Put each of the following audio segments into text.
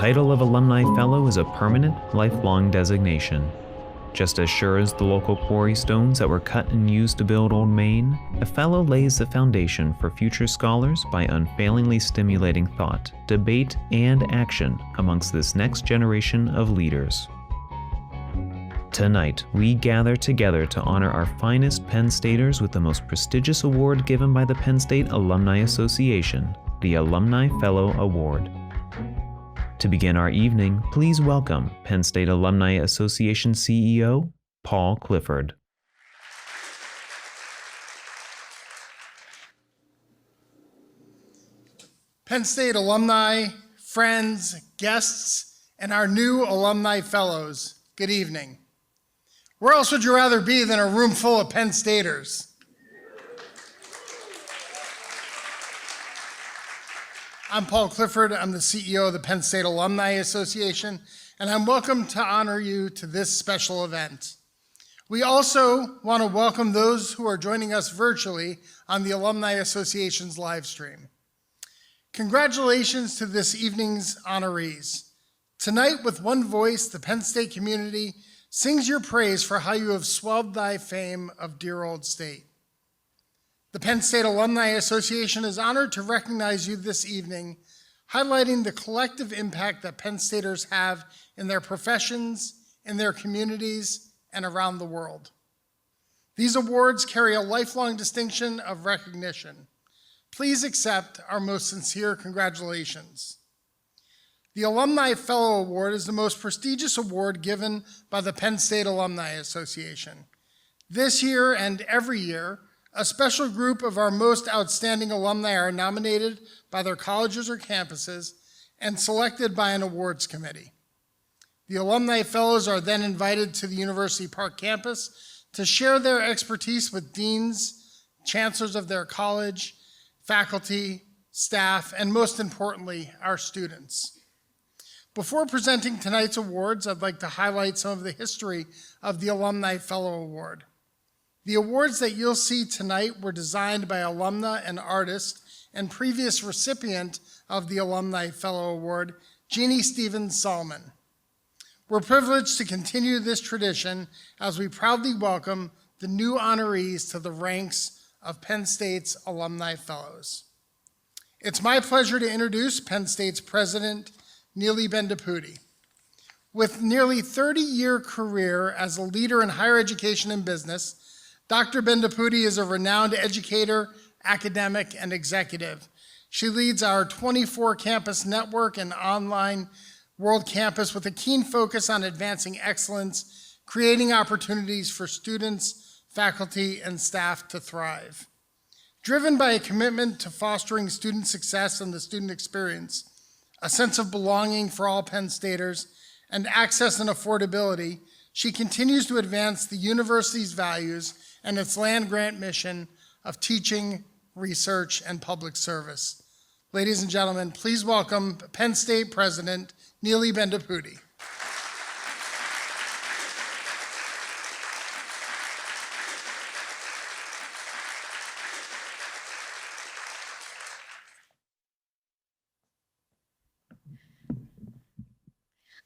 title of Alumni Fellow is a permanent, lifelong designation. Just as sure as the local quarry stones that were cut and used to build Old Main, a Fellow lays the foundation for future scholars by unfailingly stimulating thought, debate, and action amongst this next generation of leaders. Tonight, we gather together to honor our finest Penn Staters with the most prestigious award given by the Penn State Alumni Association, the Alumni Fellow Award. To begin our evening, please welcome Penn State Alumni Association CEO, Paul Clifford. Penn State alumni, friends, guests, and our new Alumni Fellows, good evening. Where else would you rather be than a room full of Penn Staters? I'm Paul Clifford. I'm the CEO of the Penn State Alumni Association, and I'm welcome to honor you to this special event. We also want to welcome those who are joining us virtually on the Alumni Association's live stream. Congratulations to this evening's honorees. Tonight, with one voice, the Penn State community sings your praise for how you have swelled thy fame of dear old state. The Penn State Alumni Association is honored to recognize you this evening, highlighting the collective impact that Penn Staters have in their professions, in their communities, and around the world. These awards carry a lifelong distinction of recognition. Please accept our most sincere congratulations. The Alumni Fellow Award is the most prestigious award given by the Penn State Alumni Association. This year and every year, a special group of our most outstanding alumni are nominated by their colleges or campuses and selected by an awards committee. The Alumni Fellows are then invited to the University Park campus to share their expertise with deans, chancellors of their college, faculty, staff, and most importantly, our students. Before presenting tonight's awards, I'd like to highlight some of the history of the Alumni Fellow Award. The awards that you'll see tonight were designed by alumna and artist and previous recipient of the Alumni Fellow Award, Jeannie Stevens Salmon. We're privileged to continue this tradition as we proudly welcome the new honorees to the ranks of Penn State's Alumni Fellows. It's my pleasure to introduce Penn State's President, Neely Bendapudi. With nearly 30-year career as a leader in higher education and business, Dr. Bendapudi is a renowned educator, academic, and executive. She leads our 24-campus network and online World Campus with a keen focus on advancing excellence, creating opportunities for students, faculty, and staff to thrive. Driven by a commitment to fostering student success and the student experience, a sense of belonging for all Penn Staters, and access and affordability, she continues to advance the university's values and its land-grant mission of teaching, research, and public service. Ladies and gentlemen, please welcome Penn State President Neely Bendapudi.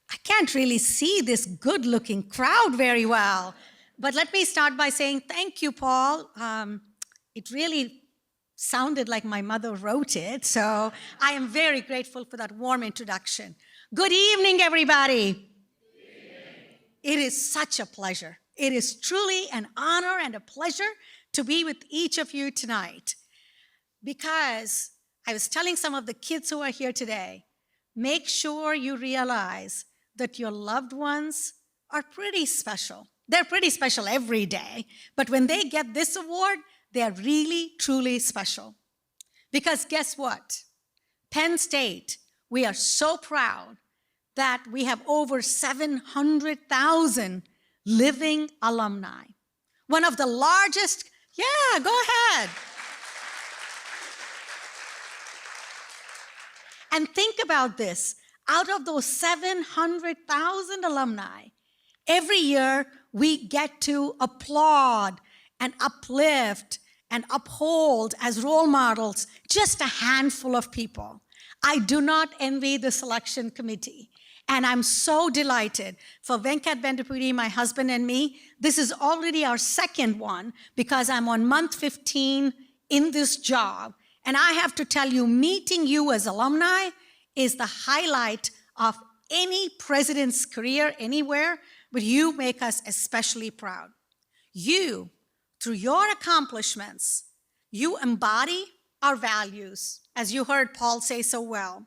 I can't really see this good-looking crowd very well. But let me start by saying thank you, Paul. It really sounded like my mother wrote it, so I am very grateful for that warm introduction. Good evening, everybody. Good evening. It is such a pleasure. It is truly an honor and a pleasure to be with each of you tonight. Because I was telling some of the kids who are here today, make sure you realize that your loved ones are pretty special. They're pretty special every day, but when they get this award, they're really, truly special. Because guess what? Penn State, we are so proud that we have over 700,000 living alumni. One of the largest, yeah, go ahead. And think about this, out of those 700,000 alumni, every year, we get to applaud and uplift and uphold as role models just a handful of people. I do not envy the selection committee. And I'm so delighted for Venkat Vendapudi, my husband, and me. This is already our second one because I'm on month 15 in this job. And I have to tell you, meeting you as alumni is the highlight of any president's career anywhere, but you make us especially proud. You, through your accomplishments, you embody our values, as you heard Paul say so well.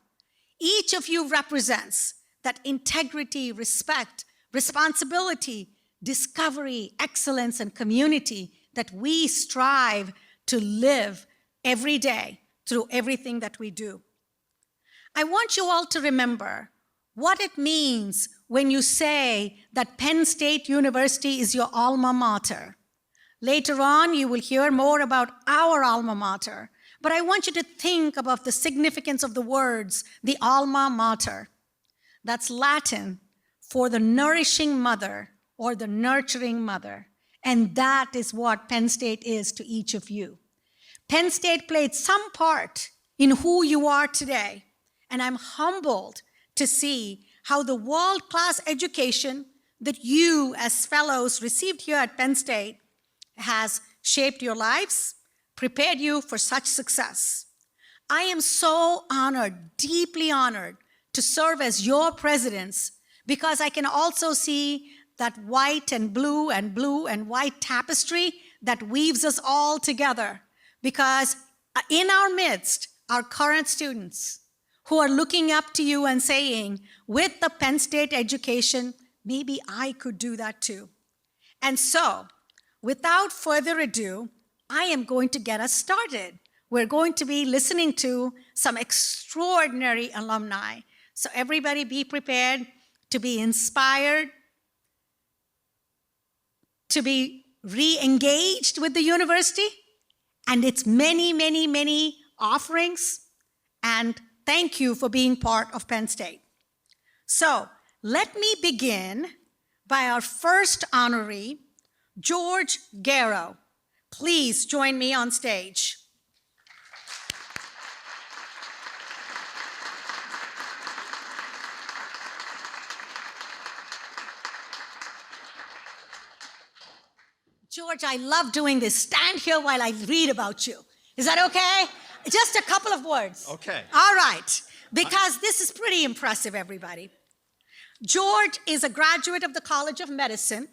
Each of you represents that integrity, respect, responsibility, discovery, excellence, and community that we strive to live every day through everything that we do. I want you all to remember what it means when you say that Penn State University is your alma mater. Later on, you will hear more about our alma mater, but I want you to think about the significance of the words, the alma mater. That's Latin for the nourishing mother or the nurturing mother, and that is what Penn State is to each of you. Penn State played some part in who you are today, and I'm humbled to see how the world-class education that you as fellows received here at Penn State has shaped your lives, prepared you for such success. I am so honored, deeply honored, to serve as your presidents because I can also see that white and blue and white tapestry that weaves us all together, because in our midst are current students who are looking up to you and saying, with the Penn State education, maybe I could do that too. And so, without further ado, I am going to get us started. We're going to be listening to some extraordinary alumni. So everybody be prepared to be inspired, to be re-engaged with the university and its many, many, many offerings. And thank you for being part of Penn State. So let me begin by our first honoree, George Garrow. Please join me on stage. George, I love doing this. Stand here while I read about you. Is that okay? Just a couple of words. Okay. All right. Because this is pretty impressive, everybody. George is a graduate of the College of Medicine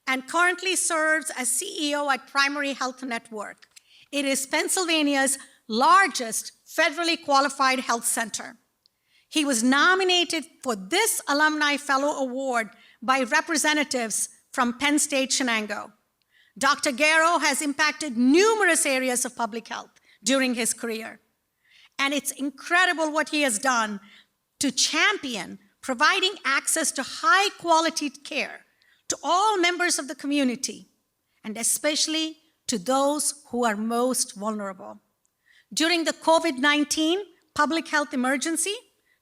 and currently serves as CEO at Primary Health Network. It is Pennsylvania's largest federally qualified health center. He was nominated for this Alumni Fellow Award by representatives from Penn State Shenango. Dr. Garrow has impacted numerous areas of public health during his career. And it's incredible what he has done to champion providing access to high-quality care to all members of the community, and especially to those who are most vulnerable. During the COVID-19 public health emergency,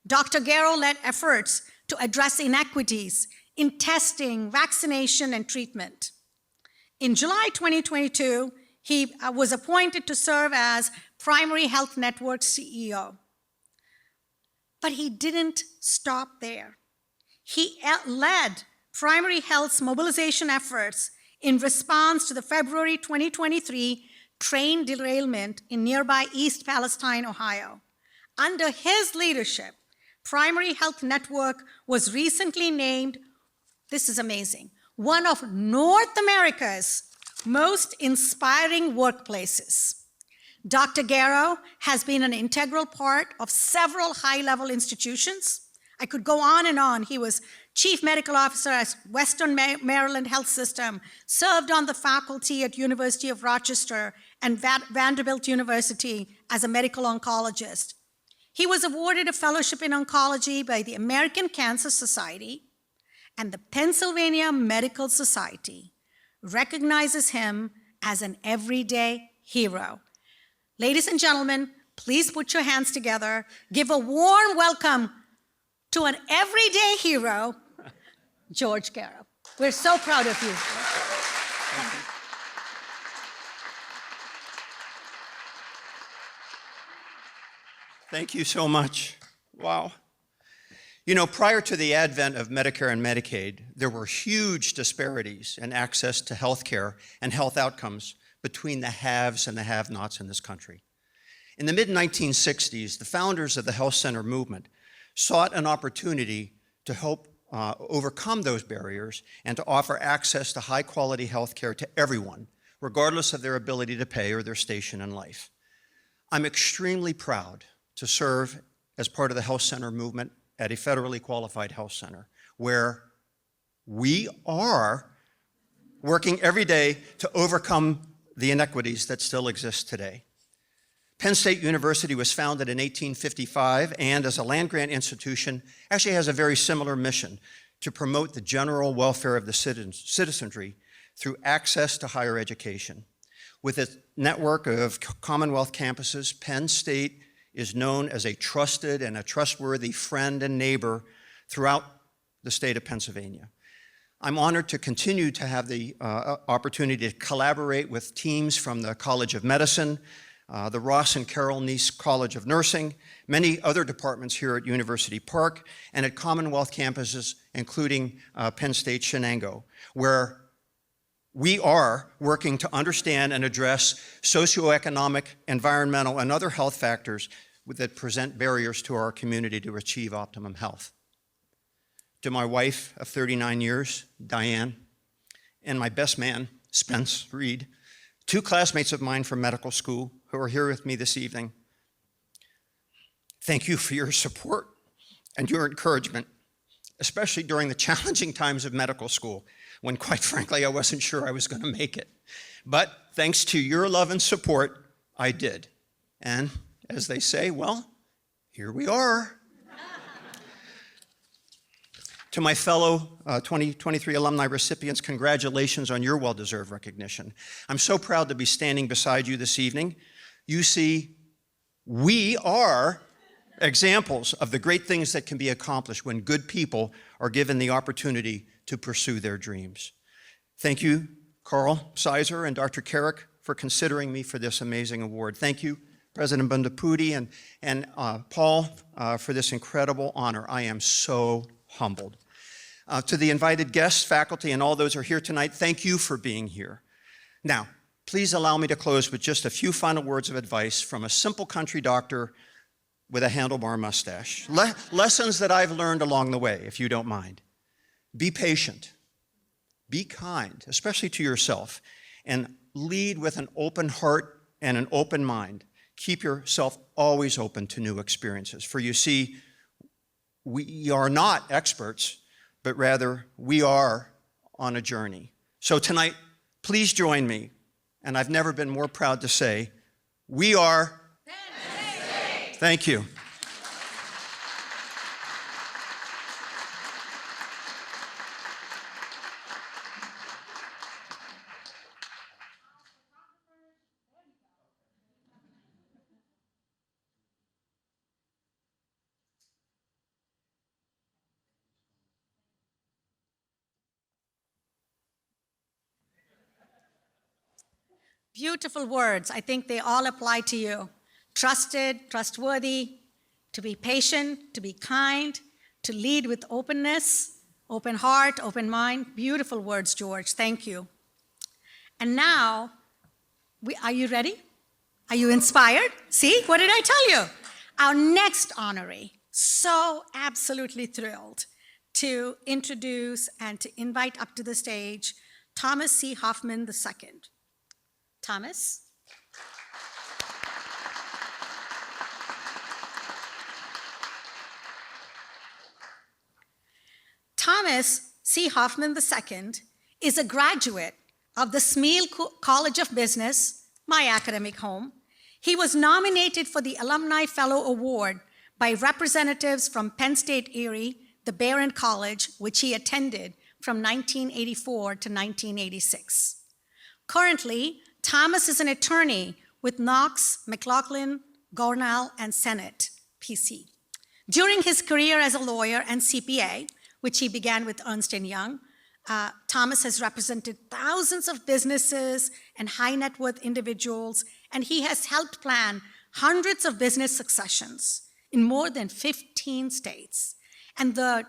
Dr. Garrow led efforts to address inequities in testing, vaccination, and treatment. In July 2022, he was appointed to serve as Primary Health Network CEO. But he didn't stop there. He led Primary Health's mobilization efforts in response to the February 2023 train derailment in nearby East Palestine, Ohio. Under his leadership, Primary Health Network was recently named, this is amazing, one of North America's most inspiring workplaces. Dr. Garrow has been an integral part of several high-level institutions. I could go on and on. He was Chief Medical Officer at Western Maryland Health System, served on the faculty at University of Rochester and Vanderbilt University as a medical oncologist. He was awarded a fellowship in oncology by the American Cancer Society, and the Pennsylvania Medical Society recognizes him as an everyday hero. Ladies and gentlemen, please put your hands together. Give a warm welcome to an everyday hero, George Garrow. We're so proud of you. Thank you so much. Wow. You know, prior to the advent of Medicare and Medicaid, there were huge disparities in access to health care and health outcomes between the haves and the have-nots in this country. In the mid-1960s, the founders of the health center movement sought an opportunity to help overcome those barriers and to offer access to high-quality health care to everyone, regardless of their ability to pay or their station in life. I'm extremely proud to serve as part of the health center movement at a federally qualified health center, where we are working every day to overcome the inequities that still exist today. Penn State University was founded in 1855 and, as a land-grant institution, actually has a very similar mission: to promote the general welfare of the citizenry through access to higher education. With its network of Commonwealth campuses, Penn State is known as a trusted and a trustworthy friend and neighbor throughout the state of Pennsylvania. I'm honored to continue to have the opportunity to collaborate with teams from the College of Medicine, the Ross and Carol Neese College of Nursing, many other departments here at University Park, and at Commonwealth campuses, including Penn State Shenango, where we are working to understand and address socioeconomic, environmental, and other health factors that present barriers to our community to achieve optimum health. To my wife of 39 years, Diane, and my best man, Spence Reed, two classmates of mine from medical school who are here with me this evening, thank you for your support and your encouragement, especially during the challenging times of medical school, when quite frankly, I wasn't sure I was going to make it. But thanks to your love and support, I did. And as they say, well, here we are. To my fellow 2023 alumni recipients, congratulations on your well-deserved recognition. I'm so proud to be standing beside you this evening. You see, we are examples of the great things that can be accomplished when good people are given the opportunity to pursue their dreams. Thank you, Carl Sizer and Dr. Carrick, for considering me for this amazing award. Thank you, President Bundapudi and Paul, for this incredible honor. I am so humbled. To the invited guests, faculty, and all those who are here tonight, thank you for being here. Now, please allow me to close with just a few final words of advice from a simple country doctor with a handlebar mustache. Lessons that I've learned along the way, if you don't mind. Be patient, be kind, especially to yourself, and lead with an open heart and an open mind. Keep yourself always open to new experiences. For you see, we are not experts, but rather we are on a journey. So tonight, please join me, and I've never been more proud to say, we are Penn State. Thank you. Beautiful words. I think they all apply to you. Trusted, trustworthy, to be patient, to be kind, to lead with openness, open heart, open mind. Beautiful words, George. Thank you. And now, are you ready? Are you inspired? See, what did I tell you? Our next honoree, so absolutely thrilled to introduce and to invite up to the stage Thomas C. Hoffman II. Thomas. Thomas C. Hoffman II is a graduate of the Smeal College of Business, my academic home. He was nominated for the Alumni Fellow Award by representatives from Penn State Erie, the Barron College, which he attended from 1984 to 1986. Currently, Thomas is an attorney with Knox, McLaughlin, Gornall, and Sennett, PC. During his career as a lawyer and CPA, which he began with Ernst & Young, Thomas has represented thousands of businesses and high net worth individuals, and he has helped plan hundreds of business successions. in more than 15 states. And the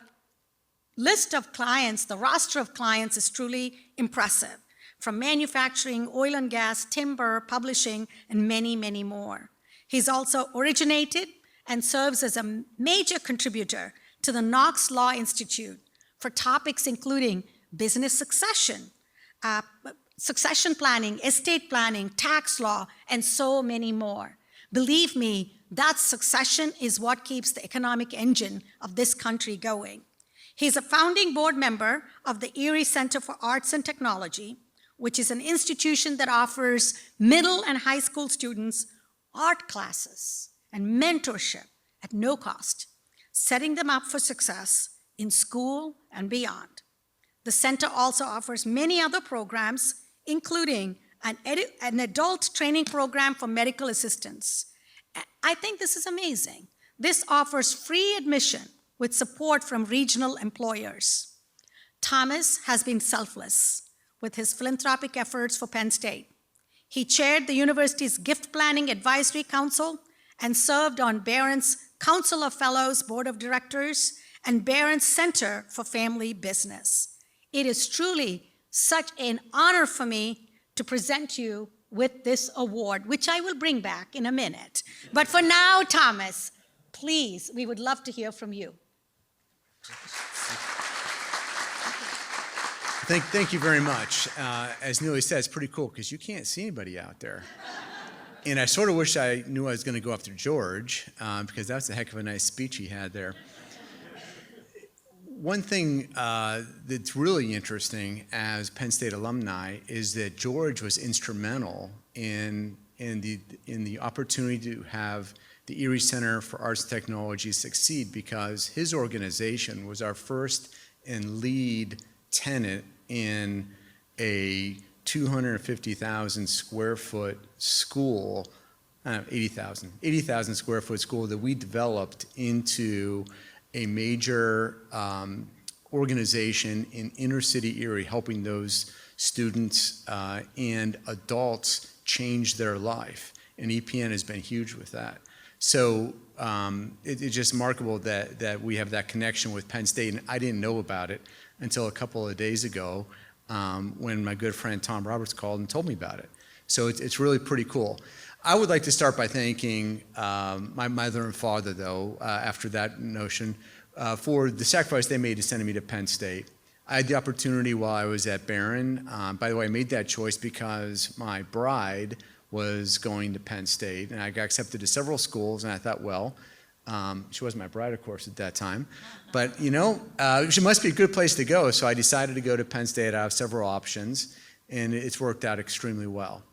list of clients, the roster of clients is truly impressive, from manufacturing, oil and gas, timber, publishing, and many, many more. He's also originated and serves as a major contributor to the Knox Law Institute for topics including business succession, succession planning, estate planning, tax law, and so many more. Believe me, that succession is what keeps the economic engine of this country going. He's a founding board member of the Erie Center for Arts and Technology, which is an institution that offers middle and high school students art classes and mentorship at no cost, setting them up for success in school and beyond. The center also offers many other programs, including an adult training program for medical assistants. I think this is amazing. This offers free admission with support from regional employers. Thomas has been selfless with his philanthropic efforts for Penn State. He chaired the university's Gift Planning Advisory Council and served on Barron's Council of Fellows Board of Directors and Barron's Center for Family Business. It is truly such an honor for me to present you with this award, which I will bring back in a minute. But for now, Thomas, please, we would love to hear from you. Thank you very much. As Neely said, it's pretty cool because you can't see anybody out there. And I sort of wish I knew I was going to go after George because that's a heck of a nice speech he had there. One thing that's really interesting as Penn State alumni is that George was instrumental in the opportunity to have the Erie Center for Arts and Technology succeed because his organization was our first and lead tenant in a 250,000 square foot school, 80,000 square foot school that we developed into a major organization in inner city Erie, helping those students and adults change their life. And EPN has been huge with that. So it's just remarkable that we have that connection with Penn State, and I didn't know about it until a couple of days ago when my good friend Tom Roberts called and told me about it. So it's really pretty cool. I would like to start by thanking my mother and father, though, after that notion, for the sacrifice they made to sending me to Penn State. I had the opportunity while I was at Barron. By the way, I made that choice because my bride was going to Penn State, and I got accepted to several schools, and I thought, well, she wasn't my bride, of course, at that time, but, you know, she must be a good place to go, so I decided to go to Penn State. I have several options, and it's worked out extremely well.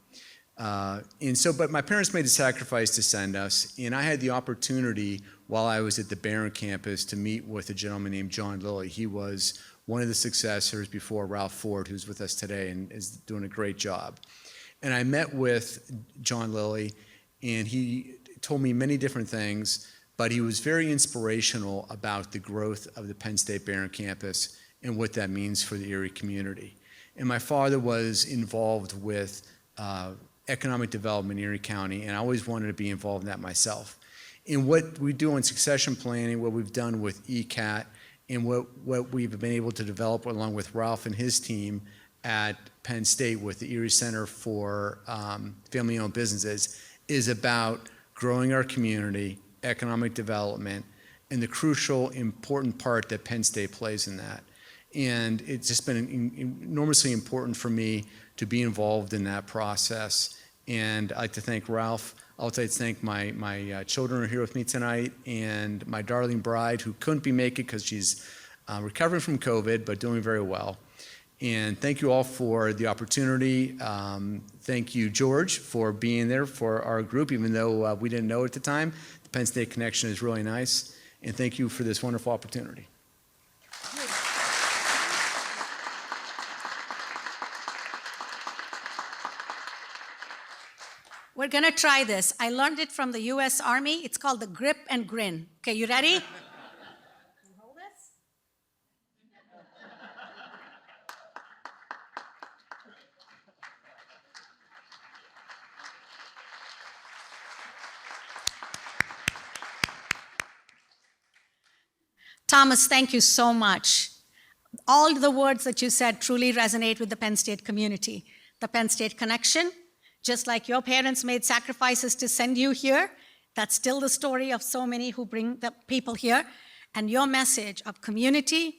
But my parents made the sacrifice to send us, and I had the opportunity while I was at the Barron campus to meet with a gentleman named John Lilly. He was one of the successors before Ralph Ford, who's with us today and is doing a great job. And I met with John Lilly, and he told me many different things, but he was very inspirational about the growth of the Penn State Barron campus and what that means for the Erie community. And my father was involved with economic development in Erie County, and I always wanted to be involved in that myself. In what we do in succession planning, what we've done with ECAT, and what we've been able to develop along with Ralph and his team at Penn State with the Erie Center for Family-Owned Businesses is about growing our community, economic development, and the crucial, important part that Penn State plays in that. And it's just been enormously important for me to be involved in that process. And I'd like to thank Ralph. I'd like to thank my children who are here with me tonight, and my darling bride who couldn't be making it because she's recovering from COVID, but doing very well. And thank you all for the opportunity. Thank you, George, for being there for our group, even though we didn't know it at the time. The Penn State connection is really nice. And thank you for this wonderful opportunity. We're gonna try this. I learned it from the US Army. It's called the grip and grin. Okay, you ready? Hold this. Thomas, thank you so much. All the words that you said truly resonate with the Penn State community. The Penn State connection, just like your parents made sacrifices to send you here, that's still the story of so many who bring the people here. And your message of community,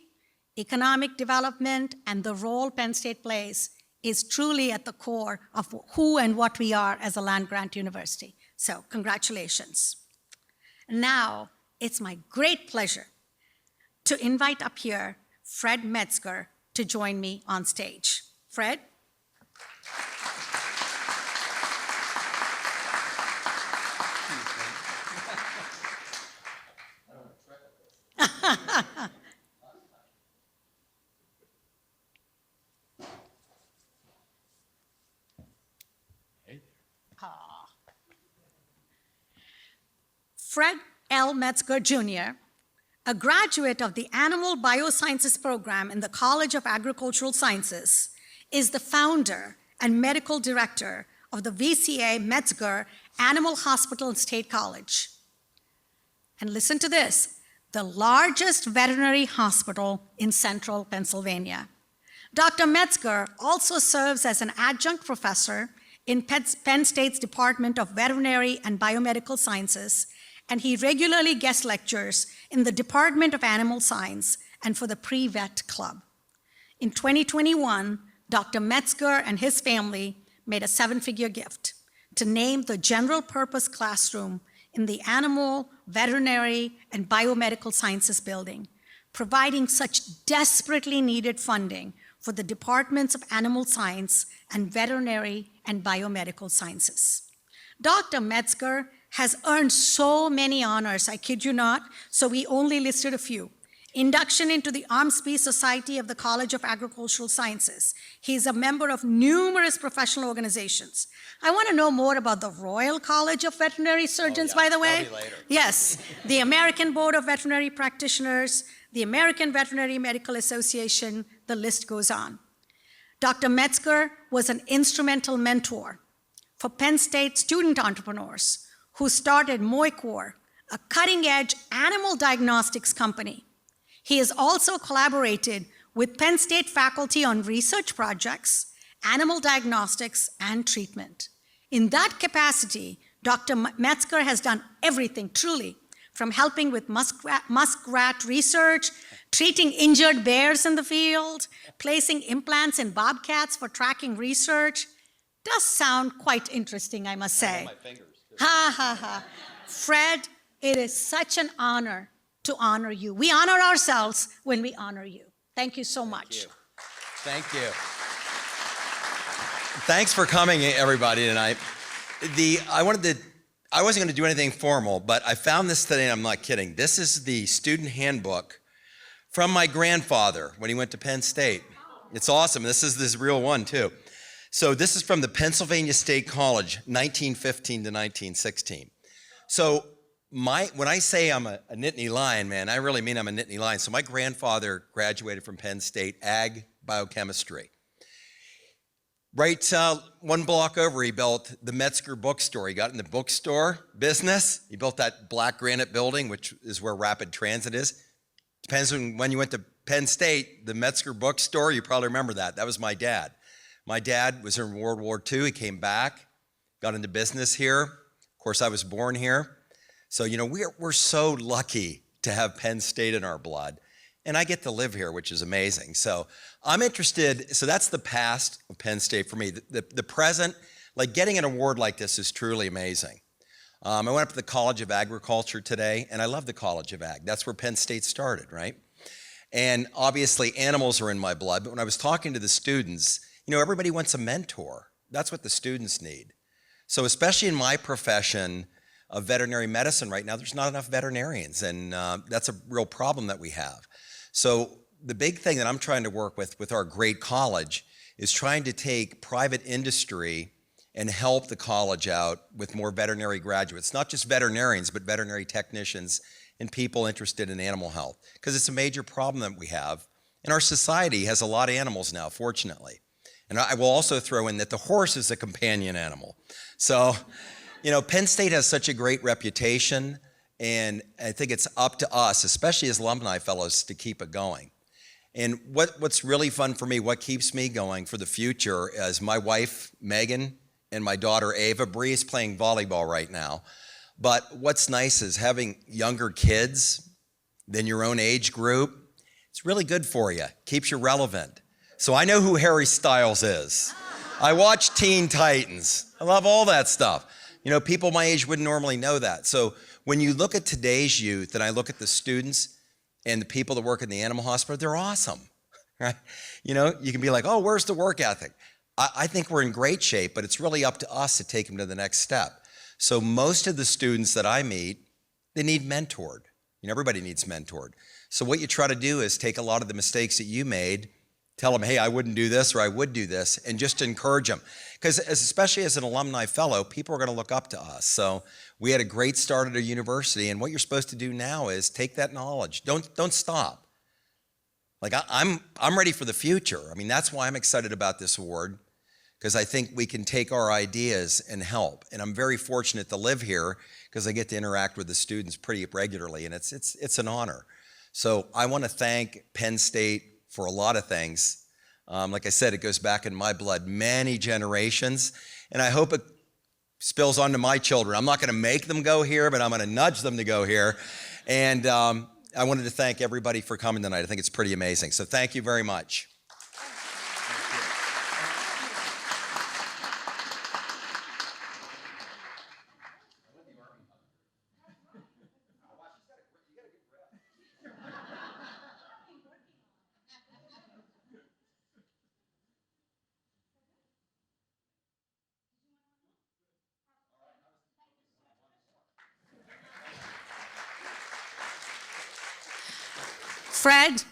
economic development, and the role Penn State plays is truly at the core of who and what we are as a land-grant university. So congratulations. Now, it's my great pleasure to invite up here Fred Metzger to join me on stage. Fred? Fred L. Metzger, Jr., a graduate of the Animal Biosciences program in the College of Agricultural Sciences, is the founder and medical director of the VCA Metzger Animal Hospital and State College. And listen to this, the largest veterinary hospital in central Pennsylvania. Dr. Metzger also serves as an adjunct professor in Penn State's Department of Veterinary and Biomedical Sciences, and he regularly guest lectures in the Department of Animal Science and for the Pre-Vet Club. In 2021, Dr. Metzger and his family made a 7-figure gift to name the general purpose classroom in the Animal, Veterinary, and Biomedical Sciences building, providing such desperately needed funding for the departments of Animal Science and Veterinary and Biomedical Sciences. Dr. Metzger has earned so many honors, I kid you not, so we only listed a few. Induction into the Armsby Society of the College of Agricultural Sciences. He's a member of numerous professional organizations. I want to know more about the Royal College of Veterinary Surgeons, by the way. That'll be later. Yes, the American Board of Veterinary Practitioners, the American Veterinary Medical Association, the list goes on. Dr. Metzger was an instrumental mentor for Penn State student entrepreneurs who started Moicor, a cutting-edge animal diagnostics company. He has also collaborated with Penn State faculty on research projects, animal diagnostics, and treatment. In that capacity, Dr. Metzger has done everything, truly, from helping with muskrat research, treating injured bears in the field, placing implants in bobcats for tracking research. Does sound quite interesting, I must say. Ha, ha, ha. Fred, it is such an honor to honor you. We honor ourselves when we honor you. Thank you so much. Thank you. Thanks for coming, everybody, tonight. I wasn't going to do anything formal, but I found this today, and I'm not kidding. This is the student handbook from my grandfather when he went to Penn State. It's awesome. This is this real one, too. So this is from the Pennsylvania State College, 1915 to 1916. So when I say I'm a Nittany Lion, man, I really mean I'm a Nittany Lion. So my grandfather graduated from Penn State, Ag Biochemistry. Right one block over, he built the Metzger bookstore. He got in the bookstore business. He built that black granite building, which is where rapid transit is. Depends on when you went to Penn State, the Metzger bookstore, you probably remember that. That was my dad. My dad was in World War II. He came back, got into business here. Of course, I was born here. So, you know, we're so lucky to have Penn State in our blood. And I get to live here, which is amazing. So I'm interested, so that's the past of Penn State for me. The present, like getting an award like this is truly amazing. I went up to the College of Agriculture today, and I love the College of Ag. That's where Penn State started, right? And obviously animals are in my blood, but when I was talking to the students, you know, everybody wants a mentor. That's what the students need. So especially in my profession of veterinary medicine right now, there's not enough veterinarians, and that's a real problem that we have. So the big thing that I'm trying to work with our great college is trying to take private industry and help the college out with more veterinary graduates, not just veterinarians, but veterinary technicians and people interested in animal health, because it's a major problem that we have. And our society has a lot of animals now, fortunately. And I will also throw in that the horse is a companion animal. So, you know, Penn State has such a great reputation. And I think it's up to us, especially as Alumni Fellows, to keep it going. And what's really fun for me, what keeps me going for the future, is my wife, Megan, and my daughter, Ava. Bree's playing volleyball right now. But what's nice is having younger kids than your own age group. It's really good for you, keeps you relevant. So I know who Harry Styles is. I watch Teen Titans. I love all that stuff. You know, people my age wouldn't normally know that. So when you look at today's youth and I look at the students and the people that work in the animal hospital, they're awesome, right? You know, you can be like, oh, where's the work ethic? I think we're in great shape, but it's really up to us to take them to the next step. So most of the students that I meet, they need mentored. You know, everybody needs mentored. So what you try to do is take a lot of the mistakes that you made, tell them, hey, I wouldn't do this or I would do this, and just encourage them. Because especially as an alumni fellow, people are going to look up to us. So we had a great start at a university, and what you're supposed to do now is take that knowledge. Don't stop. Like I'm ready for the future. I mean, that's why I'm excited about this award, because I think we can take our ideas and help. And I'm very fortunate to live here because I get to interact with the students pretty regularly, and it's an honor. So I want to thank Penn State for a lot of things. Like I said, it goes back in my blood many generations, and I hope it spills onto my children. I'm not going to make them go here, but I'm going to nudge them to go here. And I wanted to thank everybody for coming tonight. I think it's pretty amazing. So thank you very much. Fred,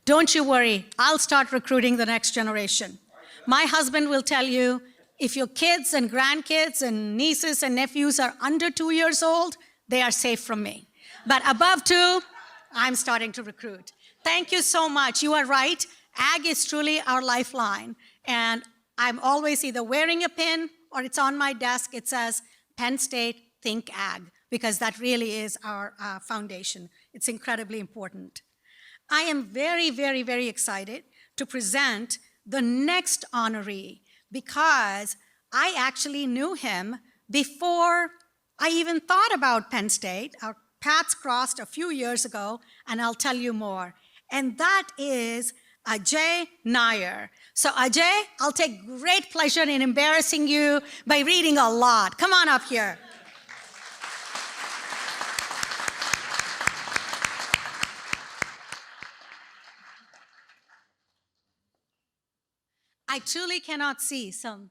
don't you worry. I'll start recruiting the next generation. My husband will tell you, if your kids and grandkids and nieces and nephews are under 2 years old, they are safe from me. But above 2, I'm starting to recruit. Thank you so much. You are right. Ag is truly our lifeline. And I'm always either wearing a pin or it's on my desk. It says, Penn State, think Ag, because that really is our foundation. It's incredibly important. I am very, very, very excited to present the next honoree because I actually knew him before I even thought about Penn State. Our paths crossed a few years ago, and I'll tell you more. And that is Ajay Nair. So Ajay, I'll take great pleasure in embarrassing you by reading a lot. Come on up here. I truly cannot see some.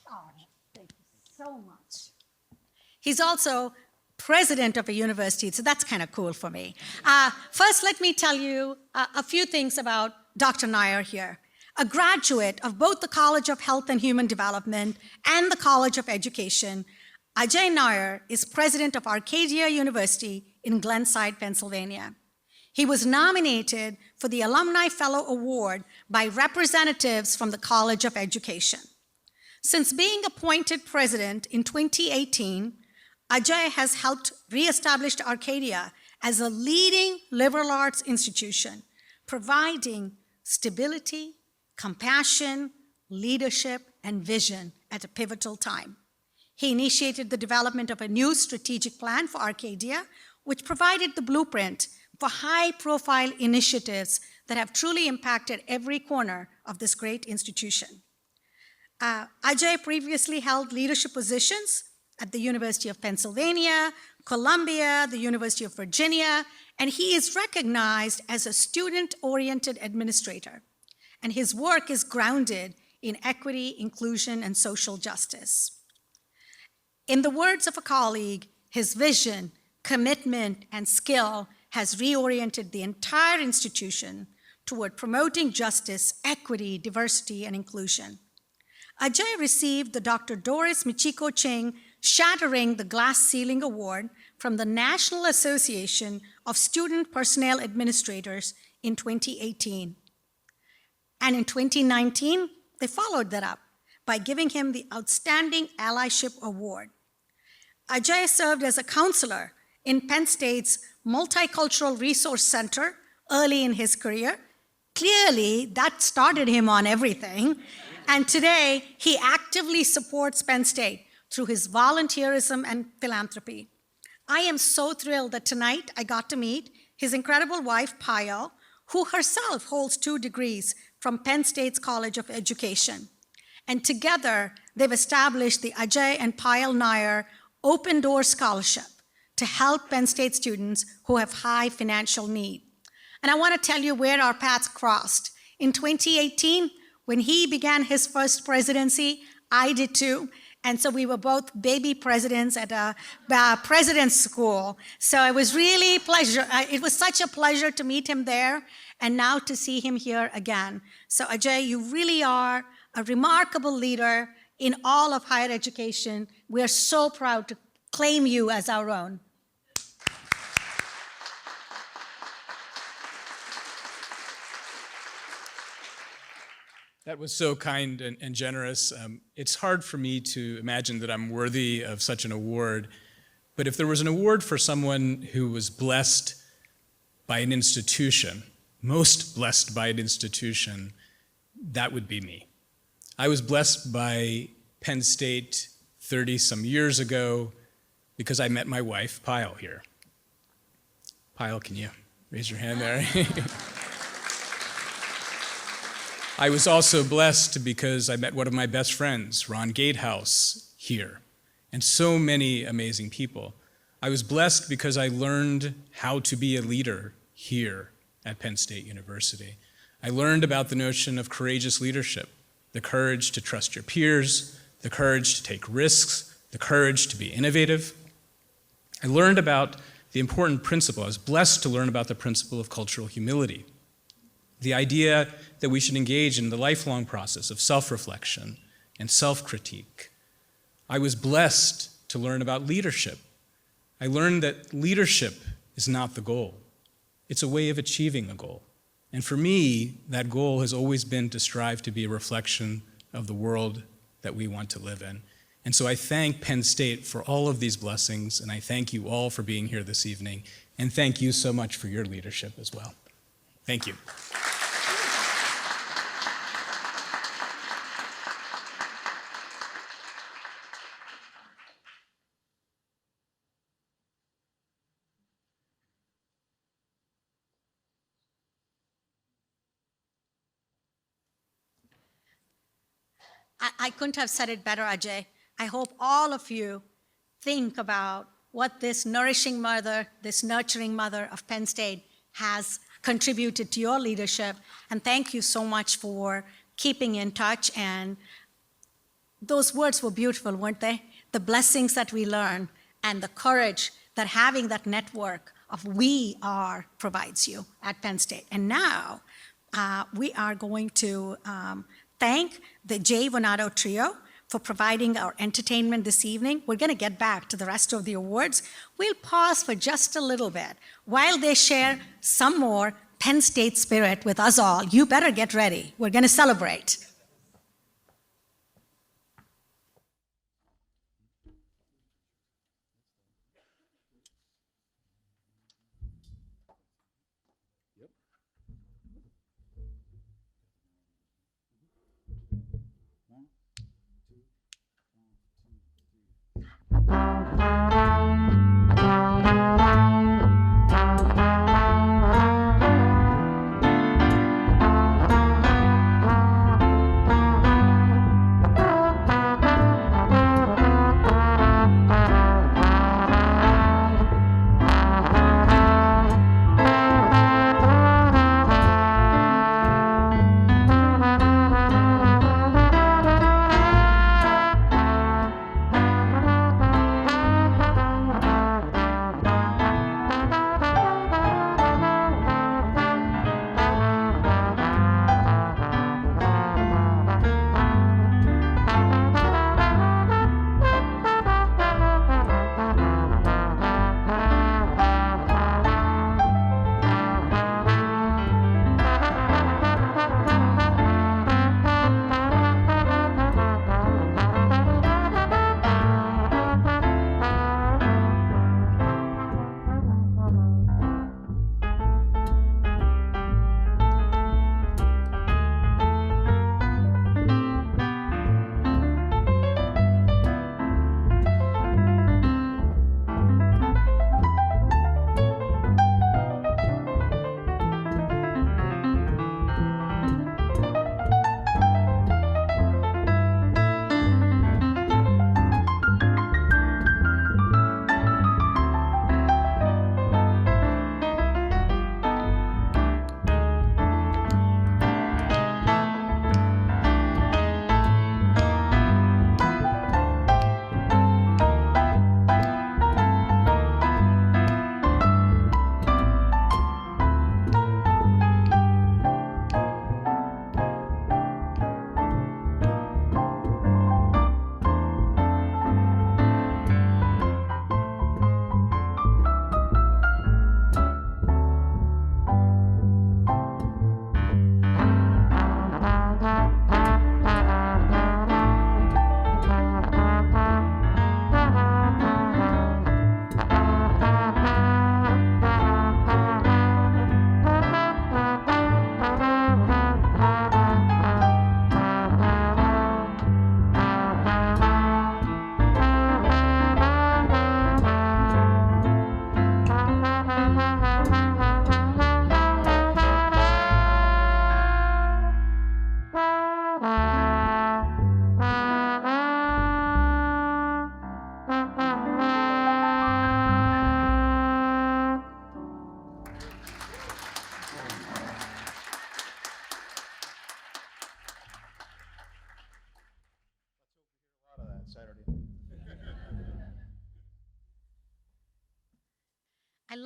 Oh, thank you so much. He's also president of a university, so that's kind of cool for me. First, let me tell you a few things about Dr. Nair here. A graduate of both the College of Health and Human Development and the College of Education, Ajay Nair is president of Arcadia University in Glenside, Pennsylvania. He was nominated for the Alumni Fellow Award by representatives from the College of Education. Since being appointed president in 2018, Ajay has helped reestablish Arcadia as a leading liberal arts institution, providing stability, compassion, leadership, and vision at a pivotal time. He initiated the development of a new strategic plan for Arcadia, which provided the blueprint for high-profile initiatives that have truly impacted every corner of this great institution. Ajay previously held leadership positions at the University of Pennsylvania, Columbia, the University of Virginia, and he is recognized as a student-oriented administrator. And his work is grounded in equity, inclusion, and social justice. In the words of a colleague, his vision, commitment, and skill has reoriented the entire institution toward promoting justice, equity, diversity, and inclusion. Ajay received the Dr. Doris Michiko Ching Shattering the Glass Ceiling Award from the National Association of Student Personnel Administrators in 2018. And in 2019, they followed that up by giving him the Outstanding Allyship Award. Ajay served as a counselor in Penn State's Multicultural Resource Center early in his career. Clearly, that started him on everything. And today, he actively supports Penn State through his volunteerism and philanthropy. I am so thrilled that tonight I got to meet his incredible wife, Payal, who herself holds 2 degrees from Penn State's College of Education. And together, they've established the Ajay and Payal Nair Open Door Scholarship to help Penn State students who have high financial need. And I want to tell you where our paths crossed. In 2018, when he began his first presidency, I did too. And so we were both baby presidents at a president's school. So it was really it was such a pleasure to meet him there and now to see him here again. So Ajay, you really are a remarkable leader in all of higher education. We are so proud to claim you as our own. That was so kind and generous. It's hard for me to imagine that I'm worthy of such an award, but if there was an award for someone who was blessed by an institution, most blessed by an institution, that would be me. I was blessed by Penn State 30-some years ago because I met my wife, Payal, here. Payal, can you raise your hand there? I was also blessed because I met one of my best friends, Ron Gatehouse, here, and so many amazing people. I was blessed because I learned how to be a leader here at Penn State University. I learned about the notion of courageous leadership, the courage to trust your peers, the courage to take risks, the courage to be innovative. I learned about the important principle. I was blessed to learn about the principle of cultural humility, the idea that we should engage in the lifelong process of self-reflection and self-critique. I was blessed to learn about leadership. I learned that leadership is not the goal. It's a way of achieving a goal. And for me, that goal has always been to strive to be a reflection of the world that we want to live in. And so I thank Penn State for all of these blessings, and I thank you all for being here this evening, and thank you so much for your leadership as well. Thank you. I couldn't have said it better, Ajay. I hope all of you think about what this nourishing mother, this nurturing mother of Penn State has contributed to your leadership. And thank you so much for keeping in touch. And those words were beautiful, weren't they? The blessings that we learn and the courage that having that network of we are provides you at Penn State. And now we are going to thank the Jay Vonato Trio for providing our entertainment this evening. We're going to get back to the rest of the awards. We'll pause for just a little bit while they share some more Penn State spirit with us all. You better get ready. We're going to celebrate.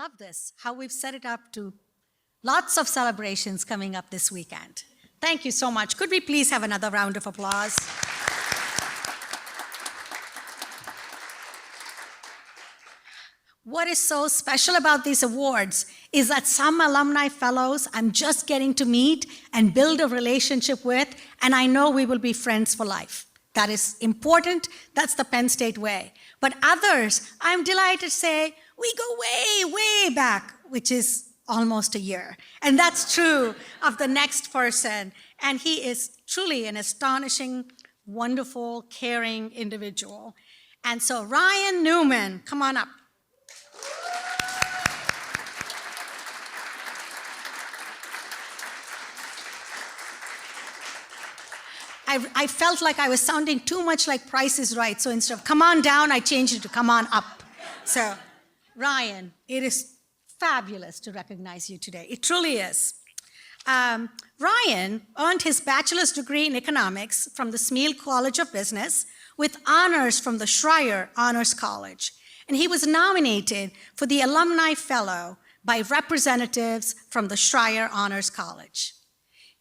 love this, how we've set it up to lots of celebrations coming up this weekend. Thank you so much. Could we please have another round of applause? What is so special about these awards is that some alumni fellows I'm just getting to meet and build a relationship with, and I know we will be friends for life. That is important. That's the Penn State way. But others, I'm delighted to say, we go way, way back, which is almost a year. And that's true of the next person. And he is truly an astonishing, wonderful, caring individual. And so Ryan Newman, come on up. I felt like I was sounding too much like Price is Right. So instead of come on down, I changed it to come on up. So Ryan, it is fabulous to recognize you today. It truly is. Ryan earned his bachelor's degree in economics from the Smeal College of Business with honors from the Schreier Honors College. And he was nominated for the Alumni Fellow by representatives from the Schreier Honors College.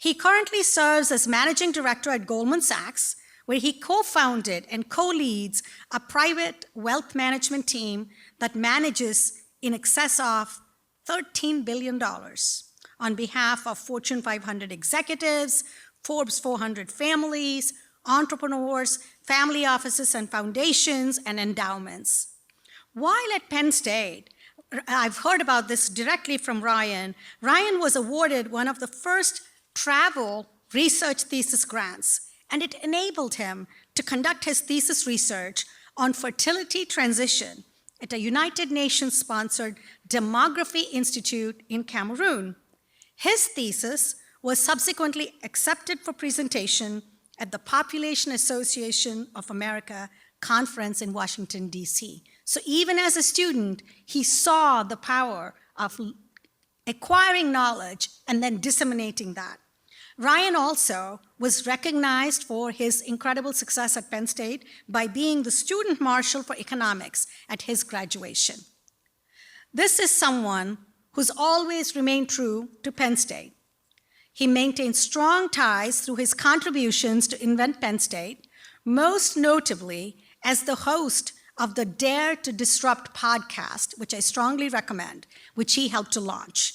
He currently serves as managing director at Goldman Sachs, where he co-founded and co-leads a private wealth management team that manages in excess of $13 billion on behalf of Fortune 500 executives, Forbes 400 families, entrepreneurs, family offices and foundations, and endowments. While at Penn State, I've heard about this directly from Ryan. Ryan was awarded one of the first travel research thesis grants, and it enabled him to conduct his thesis research on fertility transition at a United Nations-sponsored Demography Institute in Cameroon. His thesis was subsequently accepted for presentation at the Population Association of America conference in Washington, D.C. So even as a student, he saw the power of acquiring knowledge and then disseminating that. Ryan also was recognized for his incredible success at Penn State by being the student marshal for economics at his graduation. This is someone who's always remained true to Penn State. He maintained strong ties through his contributions to Invent Penn State, most notably as the host of the Dare to Disrupt podcast, which I strongly recommend, which he helped to launch.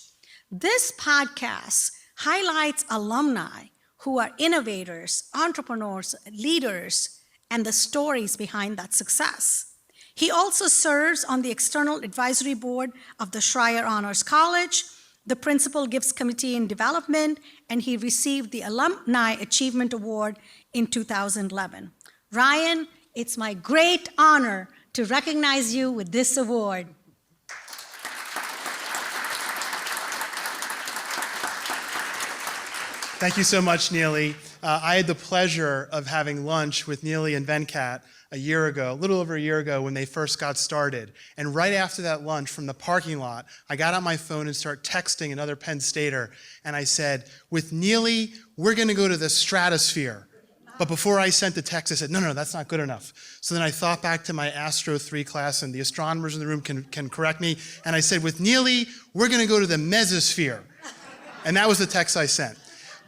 This podcast highlights alumni who are innovators, entrepreneurs, leaders, and the stories behind that success. He also serves on the external advisory board of the Schreier Honors College, the Principal Gifts Committee in Development, and he received the Alumni Achievement Award in 2011. Ryan, it's my great honor to recognize you with this award. Thank you so much, Neely. I had the pleasure of having lunch with Neely and Venkat a little over a year ago when they first got started. And right after that lunch from the parking lot, I got on my phone and started texting another Penn Stater. And I said, with Neely, we're going to go to the stratosphere. But before I sent the text, I said, no, that's not good enough. So then I thought back to my Astro 3 class, and the astronomers in the room can correct me. And I said, with Neely, we're going to go to the mesosphere. And that was the text I sent.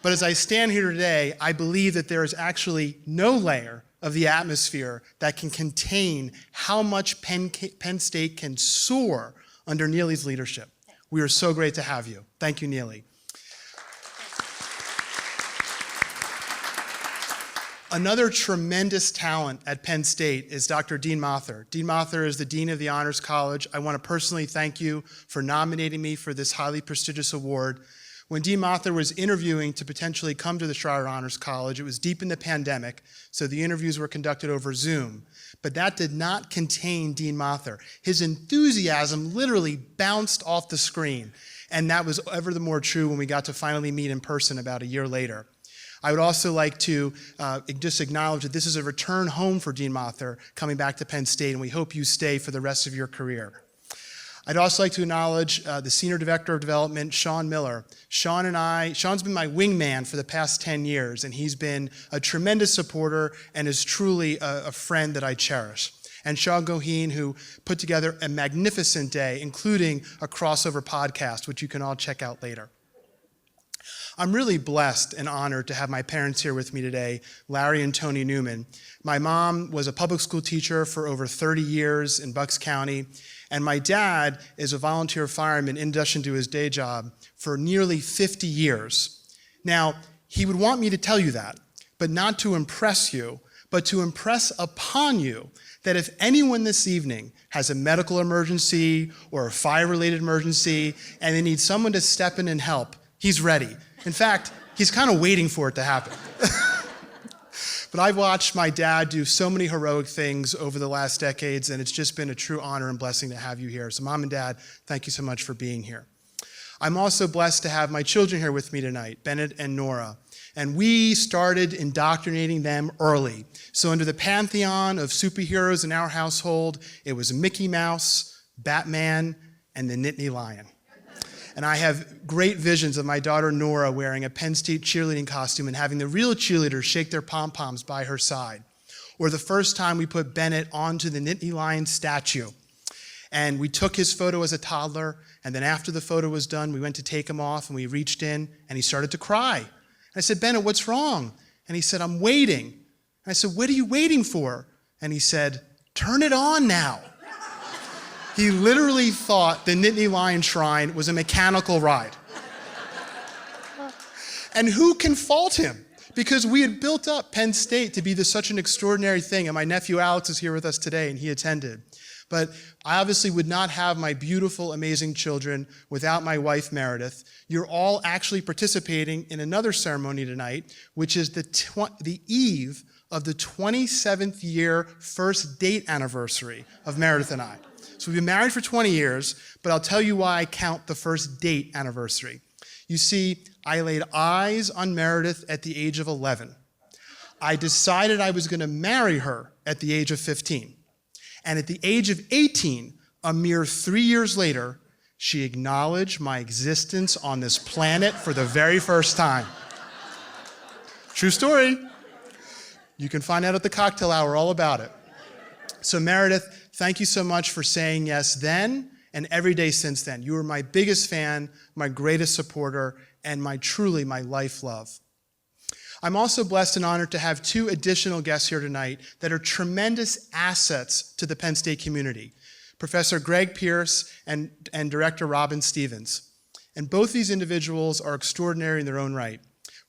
But as I stand here today, I believe that there is actually no layer of the atmosphere that can contain how much Penn State can soar under Neely's leadership. We are so great to have you. Thank you, Neely. Another tremendous talent at Penn State is Dr. Dean Mather. Dean Mather is the Dean of the Honors College. I want to personally thank you for nominating me for this highly prestigious award. When Dean Mather was interviewing to potentially come to the Schreier Honors College, it was deep in the pandemic, so the interviews were conducted over Zoom. But that did not contain Dean Mather. His enthusiasm literally bounced off the screen, and that was ever the more true when we got to finally meet in person about a year later. I would also like to just acknowledge that this is a return home for Dean Mather coming back to Penn State, and we hope you stay for the rest of your career. I'd also like to acknowledge the Senior Director of Development, Sean Miller. Sean's been my wingman for the past 10 years, and he's been a tremendous supporter and is truly a friend that I cherish. and Sean Goheen, who put together a magnificent day, including a crossover podcast, which you can all check out later. I'm really blessed and honored to have my parents here with me today, Larry and Tony Newman. My mom was a public school teacher for over 30 years in Bucks County, and my dad is a volunteer fireman in addition to his day job for nearly 50 years. Now, he would want me to tell you that, but not to impress you, but to impress upon you that if anyone this evening has a medical emergency or a fire-related emergency and they need someone to step in and help, he's ready. In fact, he's kind of waiting for it to happen. But I've watched my dad do so many heroic things over the last decades, and it's just been a true honor and blessing to have you here. So Mom and Dad, thank you so much for being here. I'm also blessed to have my children here with me tonight, Bennett and Nora. And we started indoctrinating them early. So under the pantheon of superheroes in our household, it was Mickey Mouse, Batman, and the Nittany Lion. And I have great visions of my daughter Nora wearing a Penn State cheerleading costume and having the real cheerleaders shake their pom-poms by her side. Or the first time we put Bennett onto the Nittany Lion statue. And we took his photo as a toddler, and then after the photo was done, we went to take him off, and we reached in, and he started to cry. And I said, Bennett, what's wrong? And he said, I'm waiting. And I said, what are you waiting for? And he said, turn it on now. He literally thought the Nittany Lion Shrine was a mechanical ride. And who can fault him? Because we had built up Penn State to be such an extraordinary thing, and my nephew Alex is here with us today, and he attended. But I obviously would not have my beautiful, amazing children without my wife, Meredith. You're all actually participating in another ceremony tonight, which is the eve of the 27th year first date anniversary of Meredith and I. So we've been married for 20 years, but I'll tell you why I count the first date anniversary. You see, I laid eyes on Meredith at the age of 11. I decided I was going to marry her at the age of 15. And at the age of 18, a mere 3 years later, she acknowledged my existence on this planet for the very first time. True story. You can find out at the cocktail hour all about it. So Meredith, thank you so much for saying yes then and every day since then. You were my biggest fan, my greatest supporter, and truly my life love. I'm also blessed and honored to have two additional guests here tonight that are tremendous assets to the Penn State community. Professor Greg Pierce and Director Robin Stevens. And both these individuals are extraordinary in their own right.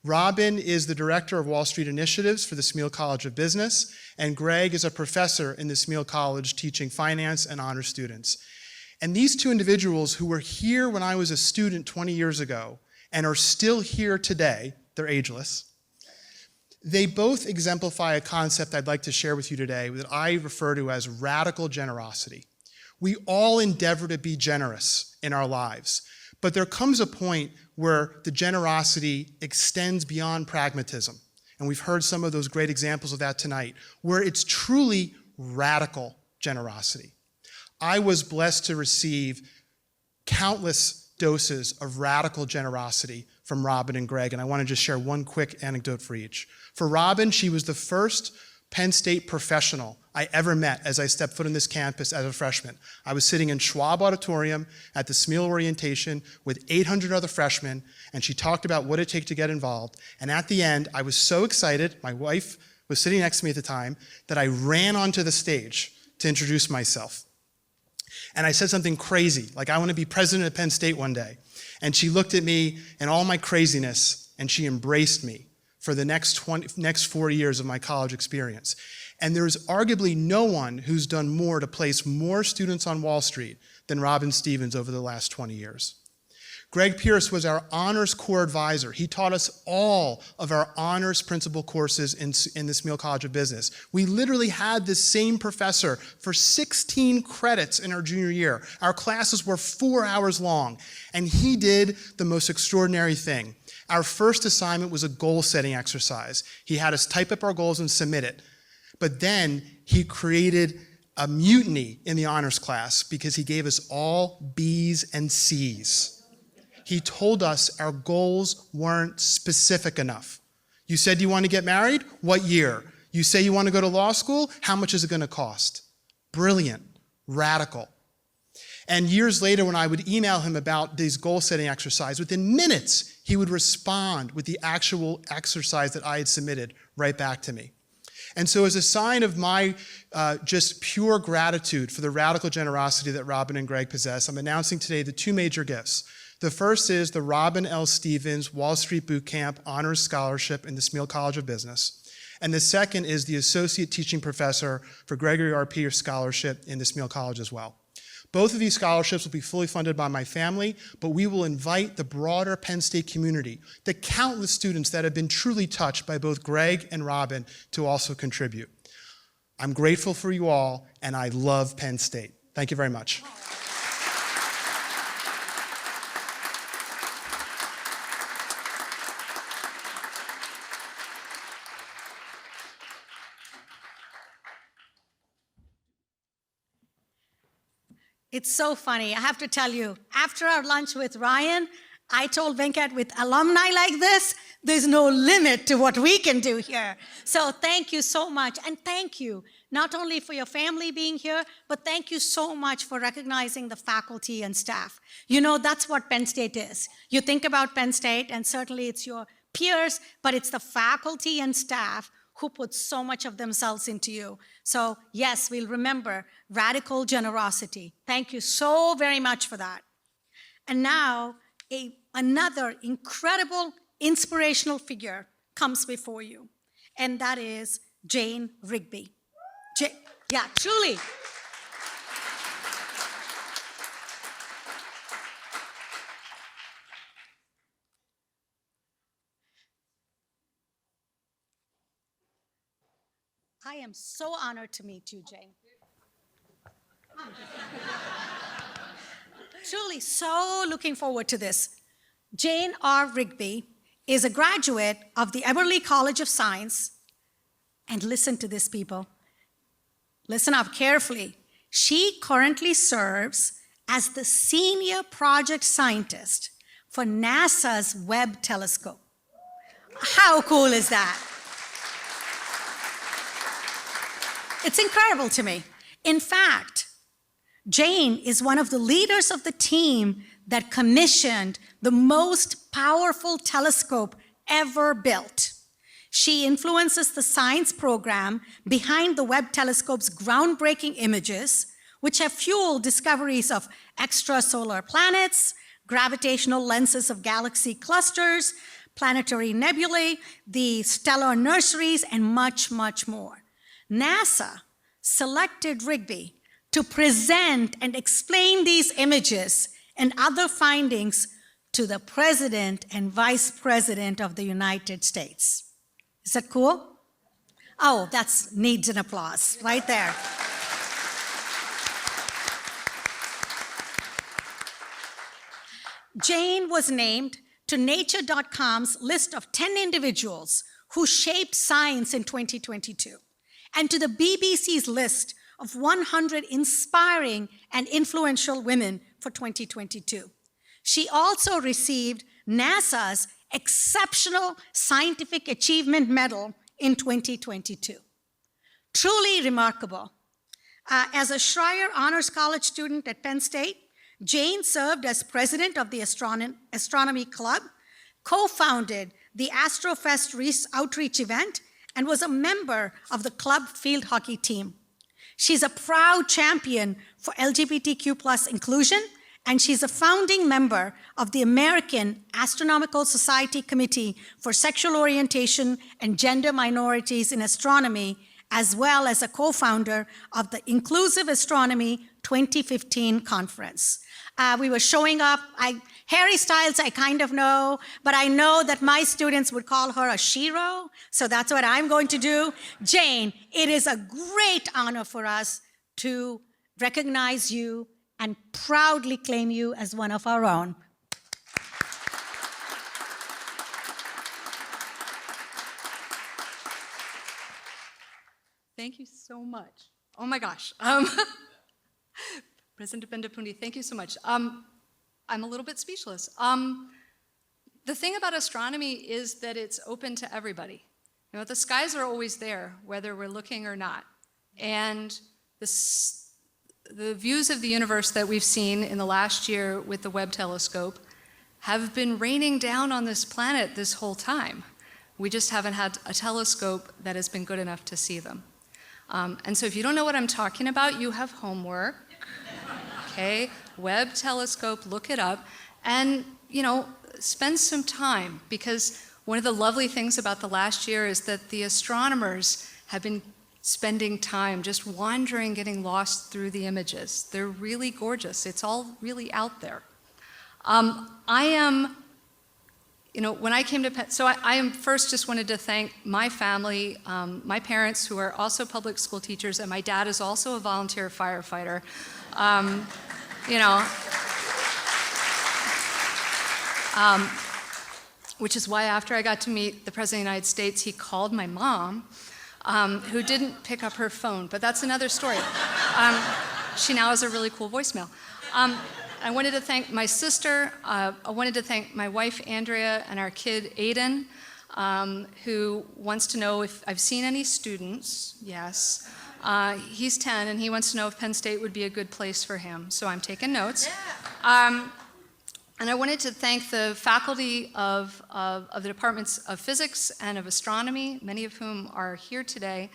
Robin is the Director of Wall Street Initiatives for the Smeal College of Business, and Greg is a professor in the Smeal College teaching finance and honor students. And these two individuals who were here when I was a student 20 years ago and are still here today, they're ageless, they both exemplify a concept I'd like to share with you today that I refer to as radical generosity. We all endeavor to be generous in our lives, but there comes a point where the generosity extends beyond pragmatism. And we've heard some of those great examples of that tonight, where it's truly radical generosity. I was blessed to receive countless doses of radical generosity from Robin and Greg, and I want to just share one quick anecdote for each. For Robin, she was the first Penn State professional I ever met as I stepped foot on this campus as a freshman. I was sitting in Schwab Auditorium at the Smeal orientation with 800 other freshmen, and she talked about what it takes to get involved. And at the end, I was so excited, my wife was sitting next to me at the time, that I ran onto the stage to introduce myself. And I said something crazy, like I want to be president of Penn State one day. And she looked at me and all my craziness, and she embraced me for the next 4 years of my college experience. And there's arguably no one who's done more to place more students on Wall Street than Robin Stevens over the last 20 years. Greg Pierce was our honors core advisor. He taught us all of our honors principal courses in the Smeal College of Business. We literally had the same professor for 16 credits in our junior year. Our classes were 4 hours long, and he did the most extraordinary thing. Our first assignment was a goal-setting exercise. He had us type up our goals and submit it. But then he created a mutiny in the honors class because he gave us all B's and C's. He told us our goals weren't specific enough. You said you want to get married? What year? You say you want to go to law school? How much is it going to cost? brilliant, radical. And years later, when I would email him about these goal-setting exercises, within minutes, he would respond with the actual exercise that I had submitted right back to me. And so as a sign of my just pure gratitude for the radical generosity that Robin and Greg possess, I'm announcing today the two major gifts. The first is the Robin L. Stevens Wall Street Boot Camp Honors Scholarship in the Smeal College of Business. And the second is the Associate Teaching Professor for Gregory R. Peters Scholarship in the Smeal College as well. Both of these scholarships will be fully funded by my family, but we will invite the broader Penn State community, the countless students that have been truly touched by both Greg and Robin, to also contribute. I'm grateful for you all, and I love Penn State. Thank you very much. It's so funny. I have to tell you, after our lunch with Ryan, I told Venkat, with alumni like this, there's no limit to what we can do here. So thank you so much. And thank you, not only for your family being here, but thank you so much for recognizing the faculty and staff. You know, that's what Penn State is. You think about Penn State, and certainly it's your peers, but it's the faculty and staff who put so much of themselves into you. So yes, we'll remember radical generosity. Thank you so very much for that. And now, another incredible, inspirational figure comes before you, and that is Jane Rigby. Yeah, truly. I am so honored to meet you, Jane. Truly so looking forward to this. Jane R. Rigby is a graduate of the Eberly College of Science. And listen to this, people. Listen up carefully. She currently serves as the senior project scientist for NASA's Webb telescope. How cool is that? It's incredible to me. In fact, Jane is one of the leaders of the team that commissioned the most powerful telescope ever built. She influences the science program behind the Webb telescope's groundbreaking images, which have fueled discoveries of extrasolar planets, gravitational lenses of galaxy clusters, planetary nebulae, the stellar nurseries, and much, much more. NASA selected Rigby to present and explain these images and other findings to the President and Vice President of the United States. Is that cool? Oh, that needs an applause right there. Jane was named to Nature.com's list of 10 individuals who shaped science in 2022, and to the BBC's list of 100 inspiring and influential women for 2022. She also received NASA's Exceptional Scientific Achievement Medal in 2022. Truly remarkable. As a Schreyer Honors College student at Penn State, Jane served as president of the Astronomy Club, co-founded the AstroFest outreach event, and was a member of the club field hockey team. She's a proud champion for LGBTQ+ inclusion, and she's a founding member of the American Astronomical Society Committee for Sexual Orientation and Gender Minorities in Astronomy, as well as a co-founder of the Inclusive Astronomy 2015 conference. We were showing up. Harry Styles, I kind of know, but I know that my students would call her a shero, so that's what I'm going to do. Jane, it is a great honor for us to recognize you and proudly claim you as one of our own. Thank you so much. Oh my gosh. President Bendapundi, thank you so much. I'm a little bit speechless. The thing about astronomy is that it's open to everybody. You know, the skies are always there, whether we're looking or not. And the views of the universe that we've seen in the last year with the Webb telescope have been raining down on this planet this whole time. We just haven't had a telescope that has been good enough to see them. And so if you don't know what I'm talking about, you have homework. Okay, Webb telescope, look it up, and spend some time, because one of the lovely things about the last year is that the astronomers have been spending time just wandering, getting lost through the images. They're really gorgeous. It's all really out there. When I came to Penn, so I am first just wanted to thank my family, my parents who are also public school teachers, and my dad is also a volunteer firefighter. Which is why after I got to meet the President of the United States, he called my mom, who didn't pick up her phone, but that's another story. She now has a really cool voicemail. I wanted to thank my sister. I wanted to thank my wife, Andrea, and our kid, Aiden, who wants to know if I've seen any students. Yes. He's 10, and he wants to know if Penn State would be a good place for him, so I'm taking notes. Yeah. And I wanted to thank the faculty of the departments of physics and of astronomy, many of whom are here today,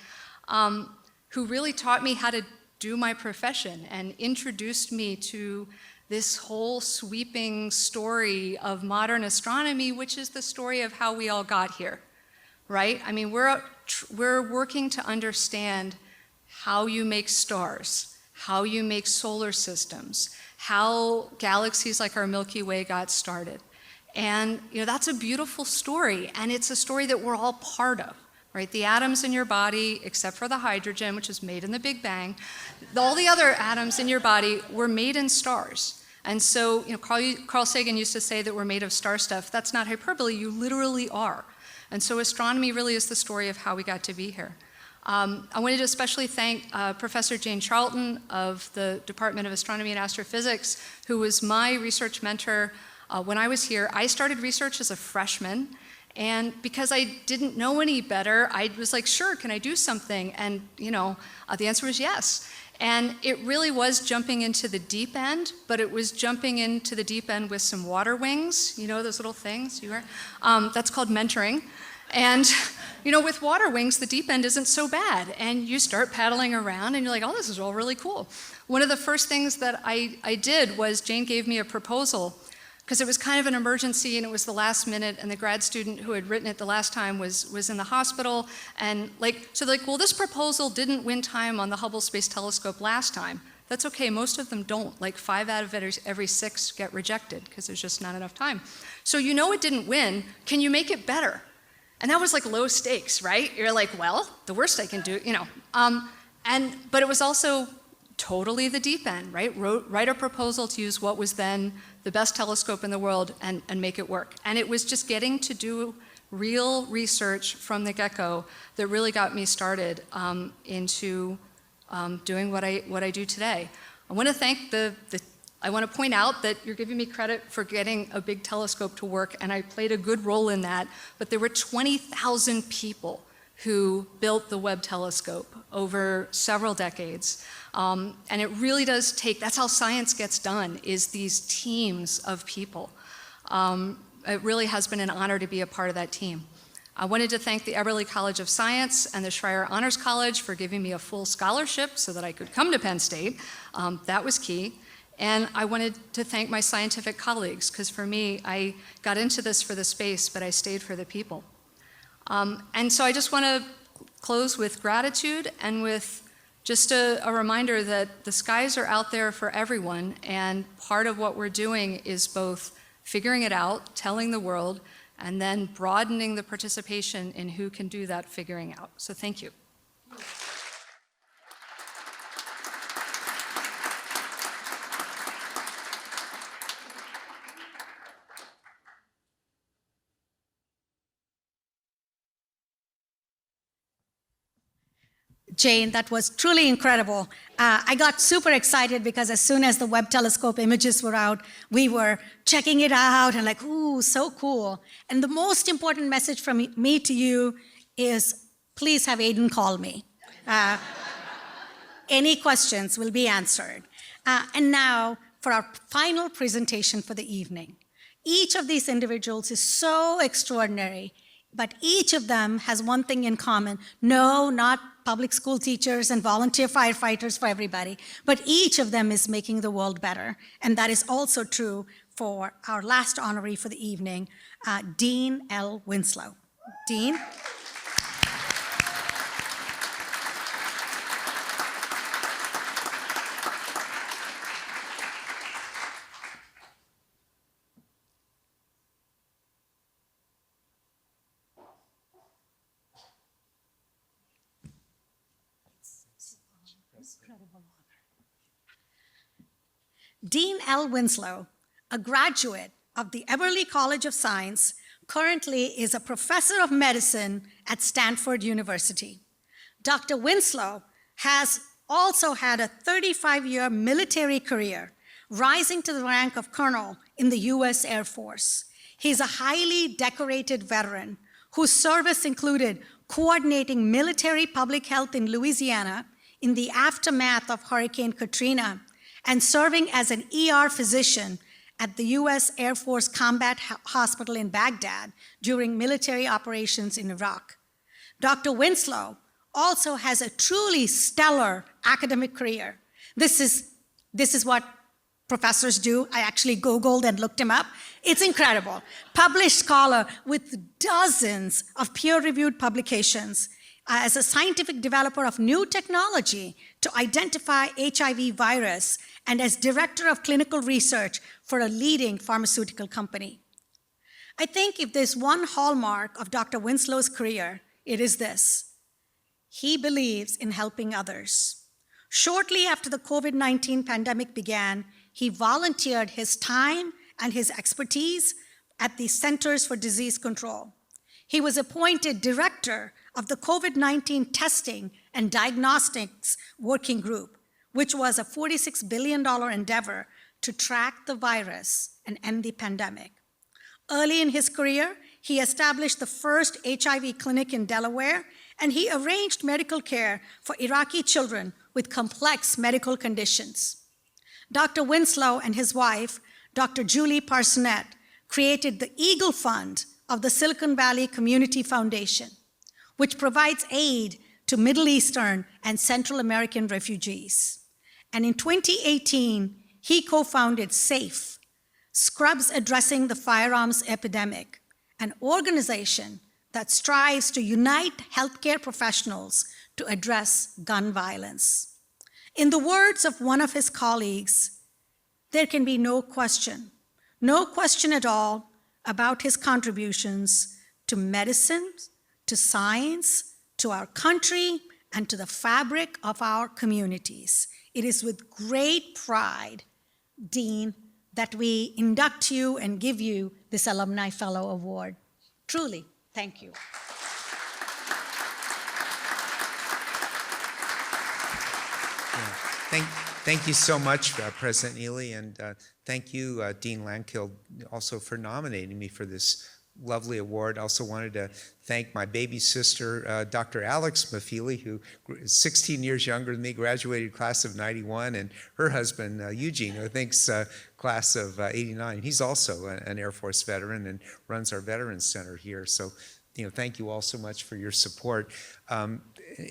who really taught me how to do my profession and introduced me to this whole sweeping story of modern astronomy, which is the story of how we all got here, right? I mean, we're working to understand how you make stars, how you make solar systems, how galaxies like our Milky Way got started. And that's a beautiful story, and it's a story that we're all part of, right? The atoms in your body, except for the hydrogen, which was made in the Big Bang, all the other atoms in your body were made in stars. And so, Carl Sagan used to say that we're made of star stuff. That's not hyperbole, you literally are. And so astronomy really is the story of how we got to be here. I wanted to especially thank Professor Jane Charlton of the Department of Astronomy and Astrophysics, who was my research mentor when I was here. I started research as a freshman, and because I didn't know any better, I was like, sure, can I do something? And the answer was yes. And it really was jumping into the deep end, but it was jumping into the deep end with some water wings, those little things you wear? That's called mentoring. And with water wings, the deep end isn't so bad. And you start paddling around and you're like, oh, this is all really cool. One of the first things that I did was Jane gave me a proposal, because it was kind of an emergency and it was the last minute, and the grad student who had written it the last time was in the hospital. And so they're like, well, this proposal didn't win time on the Hubble Space Telescope last time. That's okay, most of them don't. Like 5 out of every 6 get rejected because there's just not enough time. So it didn't win, can you make it better? And that was like low stakes, right? You're like, well, the worst I can do, but it was also totally the deep end, right? Write a proposal to use what was then the best telescope in the world and make it work. And it was just getting to do real research from the get-go that really got me started into doing what I do today. I want to thank I want to point out that you're giving me credit for getting a big telescope to work, and I played a good role in that, but there were 20,000 people who built the Webb telescope over several decades. And it really does that's how science gets done, is these teams of people. It really has been an honor to be a part of that team. I wanted to thank the Eberly College of Science and the Schreier Honors College for giving me a full scholarship so that I could come to Penn State. That was key. And I wanted to thank my scientific colleagues, because for me, I got into this for the space, but I stayed for the people. And so I just want to close with gratitude and with just a reminder that the skies are out there for everyone, and part of what we're doing is both figuring it out, telling the world, and then broadening the participation in who can do that figuring out. So thank you. Jane, that was truly incredible. I got super excited because as soon as the Webb telescope images were out, we were checking it out and like, ooh, so cool. And the most important message from me to you is, please have Aiden call me. Any questions will be answered. And now for our final presentation for the evening. Each of these individuals is so extraordinary, but each of them has one thing in common. No, not public school teachers and volunteer firefighters for everybody, but each of them is making the world better. And that is also true for our last honoree for the evening, Dean L. Winslow. Dean. Dean L. Winslow, a graduate of the Eberly College of Science, currently is a professor of medicine at Stanford University. Dr. Winslow has also had a 35-year military career, rising to the rank of colonel in the U.S. Air Force. He's a highly decorated veteran whose service included coordinating military public health in Louisiana in the aftermath of Hurricane Katrina, and serving as an ER physician at the U.S. Air Force Combat Hospital in Baghdad during military operations in Iraq. Dr. Winslow also has a truly stellar academic career. This is what professors do. I actually Googled and looked him up. It's incredible. Published scholar with dozens of peer-reviewed publications, as a scientific developer of new technology to identify HIV virus, and as director of clinical research for a leading pharmaceutical company. I think if there's one hallmark of Dr. Winslow's career, it is this: he believes in helping others. Shortly after the COVID-19 pandemic began, he volunteered his time and his expertise at the Centers for Disease Control. He was appointed director of the COVID-19 Testing and Diagnostics Working Group, which was a $46 billion endeavor to track the virus and end the pandemic. Early in his career, he established the first HIV clinic in Delaware, and he arranged medical care for Iraqi children with complex medical conditions. Dr. Winslow and his wife, Dr. Julie Parsonette, created the Eagle Fund of the Silicon Valley Community Foundation, which provides aid to Middle Eastern and Central American refugees. And in 2018, he co-founded SAFE, Scrubs Addressing the Firearms Epidemic, an organization that strives to unite healthcare professionals to address gun violence. In the words of one of his colleagues, there can be no question at all about his contributions to medicine, to science, to our country, and to the fabric of our communities. It is with great pride, Dean, that we induct you and give you this Alumni Fellow Award. Truly, thank you. Thank you so much, President Neely, and thank you, Dean Landkill, also for nominating me for this lovely award. I also wanted to thank my baby sister, Dr. Alex Mafili, who is 16 years younger than me, graduated class of 91, and her husband, Eugene, who thinks class of 89. He's also an Air Force veteran and runs our Veterans Center here. So, thank you all so much for your support.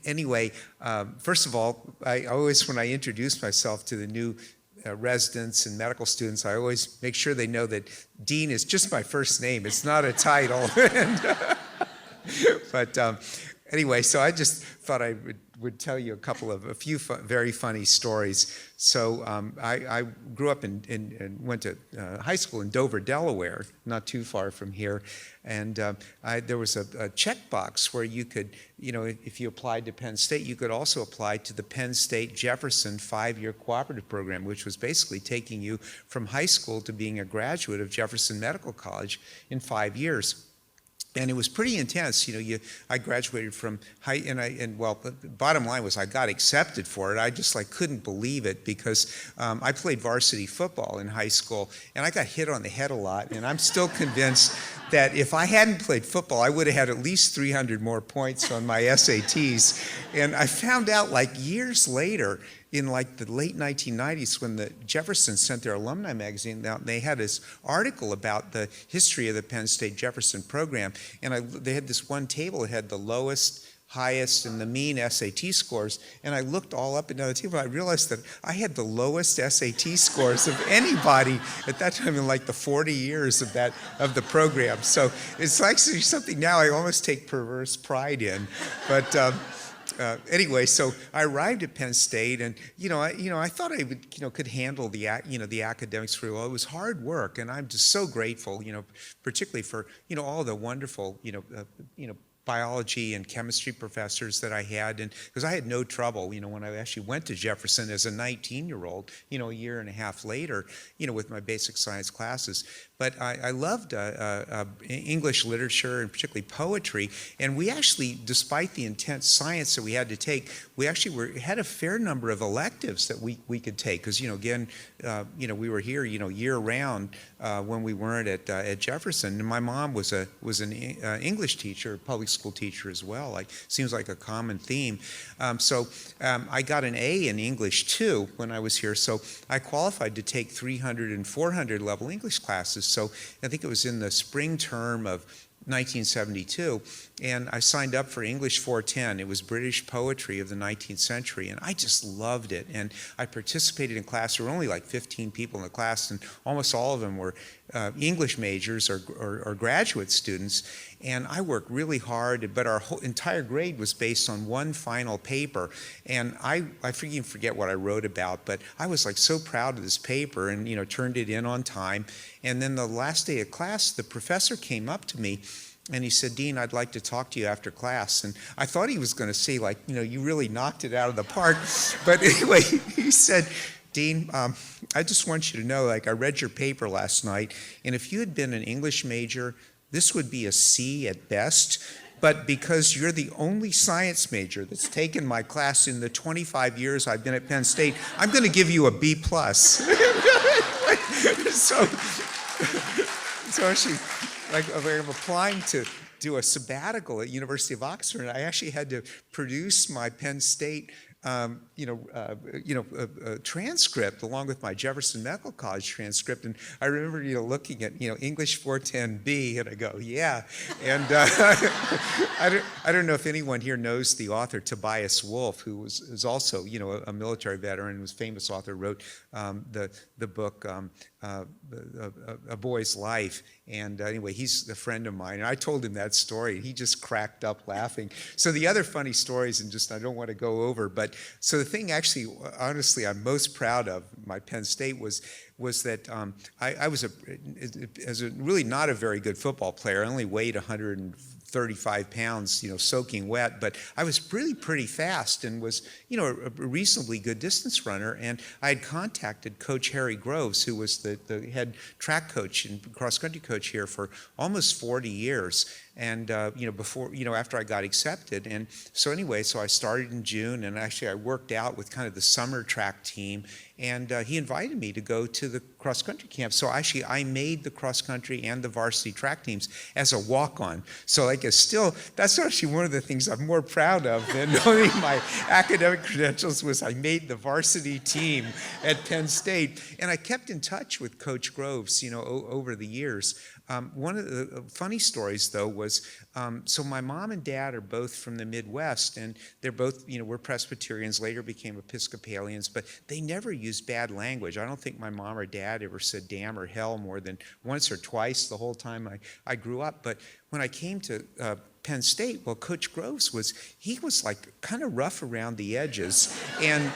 Anyway, first of all, I always, when I introduce myself to the new residents and medical students, I always make sure they know that Dean is just my first name. It's not a title. But anyway, so I just thought I would tell you a few very funny stories. So I grew up and went to high school in Dover, Delaware, not too far from here. And there was a checkbox where you could, if you applied to Penn State, you could also apply to the Penn State Jefferson 5-year cooperative program, which was basically taking you from high school to being a graduate of Jefferson Medical College in 5 years. And it was pretty intense. I graduated from high, well, the bottom line was I got accepted for it. I just couldn't believe it because I played varsity football in high school, and I got hit on the head a lot. And I'm still convinced that if I hadn't played football, I would have had at least 300 more points on my SATs. And I found out years later, in the late 1990s, when the Jefferson sent their alumni magazine out, they had this article about the history of the Penn State Jefferson program, and they had this one table that had the lowest, highest, and the mean SAT scores, and I looked all up and down the table. I realized that I had the lowest SAT scores of anybody at that time in the 40 years of the program. So it's something now I almost take perverse pride in, but. Anyway, so I arrived at Penn State, and I thought I would could handle the academics pretty well. It was hard work, and I'm just so grateful, particularly for all the wonderful biology and chemistry professors that I had, and because I had no trouble, when I actually went to Jefferson as a 19-year-old, a year and a half later, with my basic science classes. But I loved English literature and particularly poetry, and we actually, despite the intense science that we had to take, we actually had a fair number of electives that we could take, because again, we were here year round when we weren't at Jefferson, and my mom was an English teacher, public school teacher as well. Seems like a common theme. So I got an A in English too when I was here, so I qualified to take 300 and 400 level English classes. So I think it was in the spring term of 1972, and I signed up for English 410. It was British poetry of the 19th century, and I just loved it. And I participated in class. There were only 15 people in the class, and almost all of them were English majors or graduate students. And I worked really hard, but our whole entire grade was based on one final paper. And I forget what I wrote about, but I was so proud of this paper, and turned it in on time. And then the last day of class, the professor came up to me and he said, "Dean, I'd like to talk to you after class." And I thought he was going to say, you really knocked it out of the park. But anyway, he said, "Dean, I just want you to know, I read your paper last night, and if you had been an English major, this would be a C at best. But because you're the only science major that's taken my class in the 25 years I've been at Penn State, I'm going to give you a B+." So actually, I'm applying to do a sabbatical at University of Oxford, and I actually had to produce my Penn State transcript along with my Jefferson Medical College transcript. And I remember, looking at, English 410B, and I go, yeah. And I don't know if anyone here knows the author Tobias Wolff, who is also, a military veteran, was a famous author, wrote the book A Boy's Life. And anyway, he's a friend of mine, and I told him that story, and he just cracked up laughing. So the other funny stories, and I don't want to go over, but so the thing actually, honestly, I'm most proud of my Penn State was that I was really not a very good football player. I only weighed 135 pounds, soaking wet, but I was really pretty fast and was, a reasonably good distance runner. And I had contacted Coach Harry Groves, who was the head track coach and cross-country coach here for almost 40 years. And, before, after I got accepted. And so anyway, so I started in June, and actually I worked out with kind of the summer track team, and he invited me to go to the cross-country camp. So actually I made the cross-country and the varsity track teams as a walk-on. So that's actually one of the things I'm more proud of than only my academic credentials was I made the varsity team at Penn State. And I kept in touch with Coach Groves, over the years. One of the funny stories, though, was so my mom and dad are both from the Midwest, and they're both, were Presbyterians, later became Episcopalians, but they never used bad language. I don't think my mom or dad ever said damn or hell more than once or twice the whole time I grew up. But when I came to Penn State, well, Coach Groves was kind of rough around the edges, and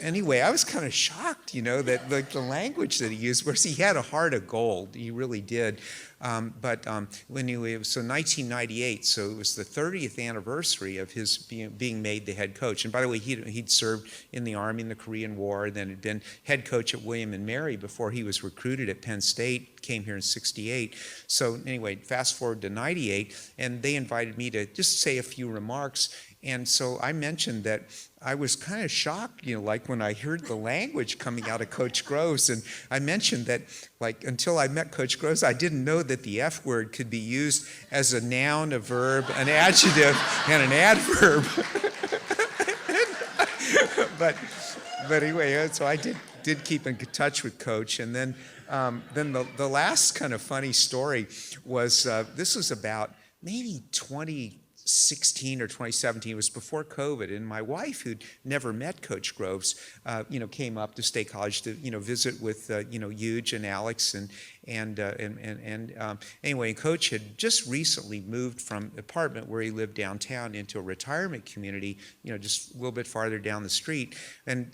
anyway, I was kind of shocked, that like the language that he used, whereas he had a heart of gold, he really did. Anyway, it was so 1998, so it was the 30th anniversary of his being made the head coach. And by the way, he'd served in the Army in the Korean War, and then had been head coach at William and Mary before he was recruited at Penn State, came here in '68. So anyway, fast forward to '98, and they invited me to just say a few remarks. And so I mentioned that I was kind of shocked, like when I heard the language coming out of Coach Groves. And I mentioned that, like, until I met Coach Groves, I didn't know that the F word could be used as a noun, a verb, an adjective, and an adverb. but anyway, so I did keep in touch with Coach. And then the last kind of funny story was, this was about maybe 2016 or 2017, it was before COVID, and my wife, who'd never met Coach Groves, came up to State College to, visit with, Huge and Alex, anyway, Coach had just recently moved from an apartment where he lived downtown into a retirement community, just a little bit farther down the street, and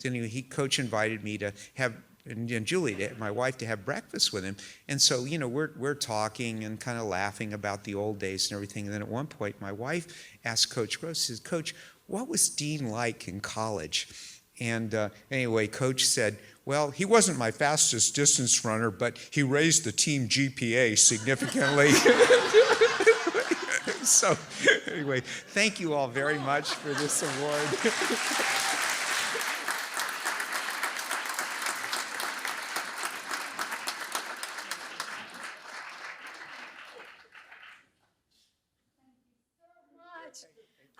Coach invited me to have and Julie, my wife, to have breakfast with him. And so, we're talking and kind of laughing about the old days and everything. And then at one point, my wife asked Coach Gross, says, "Coach, what was Dean like in college?" And anyway, Coach said, "Well, he wasn't my fastest distance runner, but he raised the team GPA significantly." So anyway, thank you all very much for this award.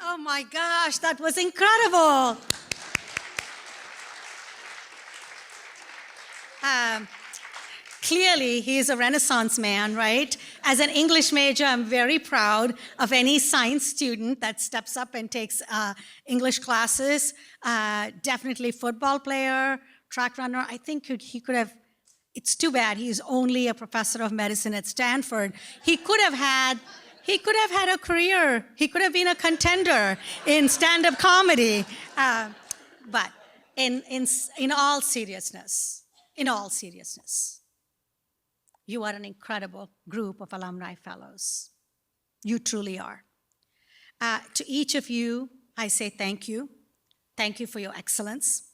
Oh my gosh, that was incredible. Clearly, he is a Renaissance man, right? As an English major, I'm very proud of any science student that steps up and takes English classes. Definitely football player, track runner. I think he could have, it's too bad he's only a professor of medicine at Stanford. He could have had a career. He could have been a contender in stand-up comedy. But in all seriousness, you are an incredible group of alumni fellows. You truly are. To each of you, I say thank you. Thank you for your excellence.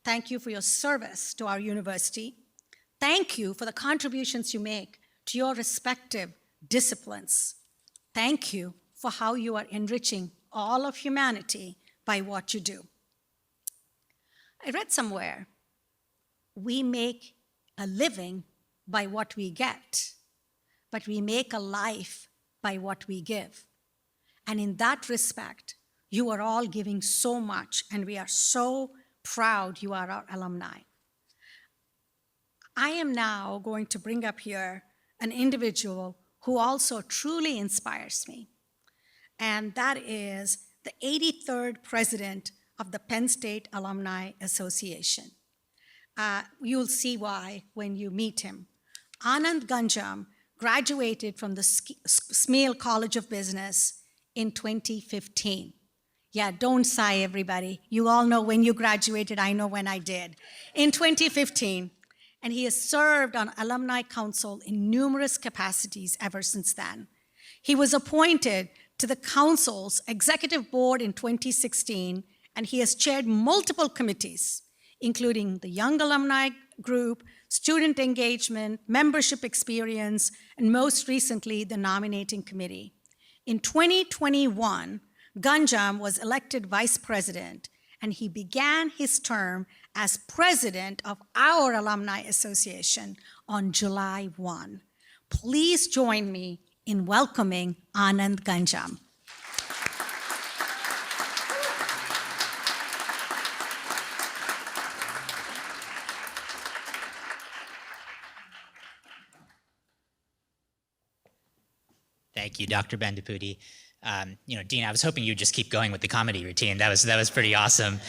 Thank you for your service to our university. Thank you for the contributions you make to your respective disciplines. Thank you for how you are enriching all of humanity by what you do. I read somewhere, we make a living by what we get, but we make a life by what we give. And in that respect, you are all giving so much, and we are so proud you are our alumni. I am now going to bring up here an individual who also truly inspires me, and that is the 83rd president of the Penn State Alumni Association. You'll see why when you meet him. Anand Ganjam graduated from the Smeal College of Business in 2015. Yeah, don't sigh, everybody. You all know when you graduated. I know when I did. In 2015. And he has served on Alumni Council in numerous capacities ever since then. He was appointed to the Council's Executive Board in 2016, and he has chaired multiple committees, including the Young Alumni Group, Student Engagement, Membership Experience, and most recently, the Nominating Committee. In 2021, Ganjam was elected Vice President, and he began his term as president of our Alumni Association on July 1. Please join me in welcoming Anand Ganjam. Thank you, Dr. Bandapudi. Dean, I was hoping you'd just keep going with the comedy routine. That was pretty awesome.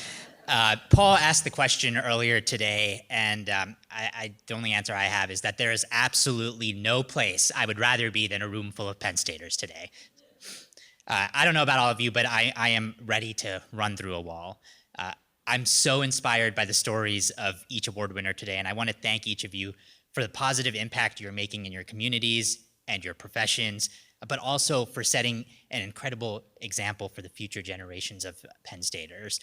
Paul asked the question earlier today, and the only answer I have is that there is absolutely no place I would rather be than a room full of Penn Staters today. I don't know about all of you, but I am ready to run through a wall. I'm so inspired by the stories of each award winner today, and I want to thank each of you for the positive impact you're making in your communities and your professions, but also for setting an incredible example for the future generations of Penn Staters.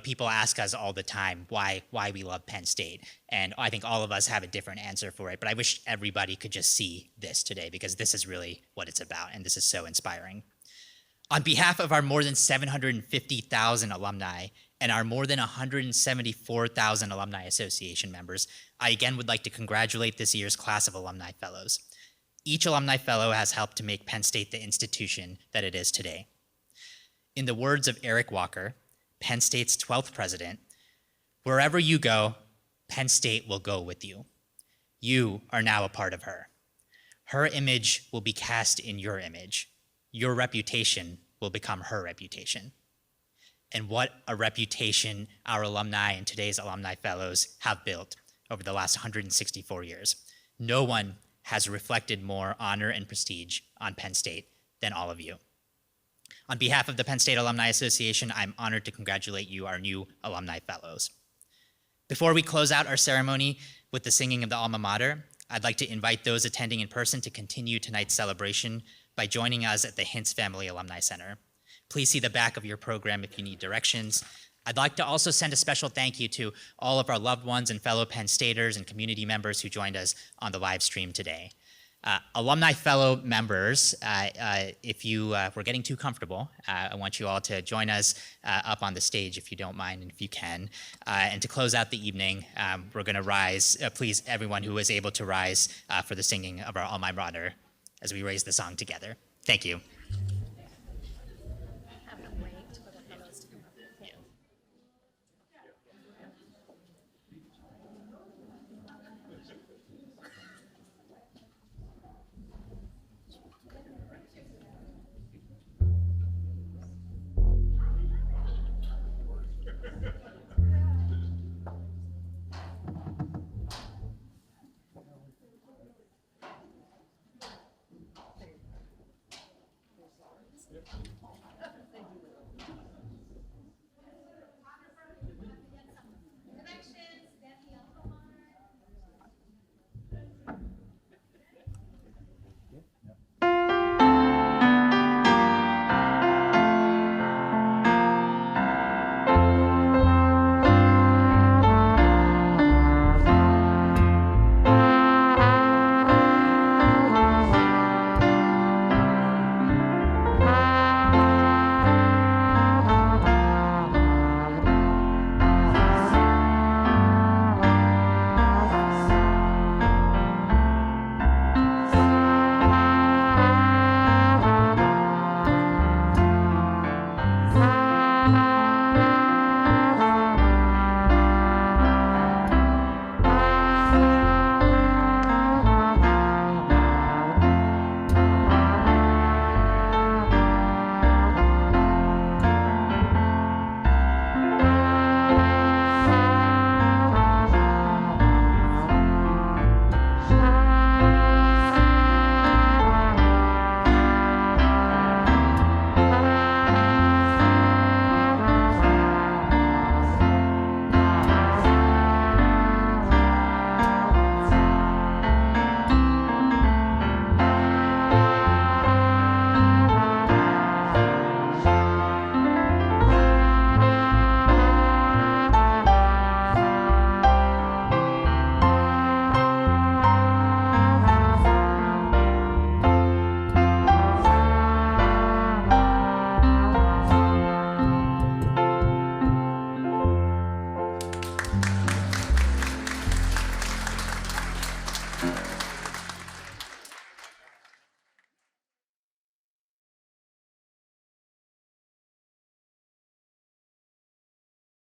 People ask us all the time why we love Penn State, and I think all of us have a different answer for it, but I wish everybody could just see this today, because this is really what it's about, and this is so inspiring. On behalf of our more than 750,000 alumni and our more than 174,000 Alumni Association members, I again would like to congratulate this year's class of Alumni Fellows. Each Alumni Fellow has helped to make Penn State the institution that it is today. In the words of Eric Walker, Penn State's 12th president, "Wherever you go, Penn State will go with you. You are now a part of her. Her image will be cast in your image. Your reputation will become her reputation." And what a reputation our alumni and today's Alumni Fellows have built over the last 164 years. No one has reflected more honor and prestige on Penn State than all of you. On behalf of the Penn State Alumni Association, I'm honored to congratulate you, our new Alumni Fellows. Before we close out our ceremony with the singing of the alma mater, I'd like to invite those attending in person to continue tonight's celebration by joining us at the Hintz Family Alumni Center. Please see the back of your program if you need directions. I'd like to also send a special thank you to all of our loved ones and fellow Penn Staters and community members who joined us on the live stream today. Alumni Fellow members, if you were getting too comfortable, I want you all to join us up on the stage if you don't mind and if you can. And to close out the evening, we're going to rise. Please, everyone who is able to rise for the singing of our alma mater as we raise the song together. Thank you.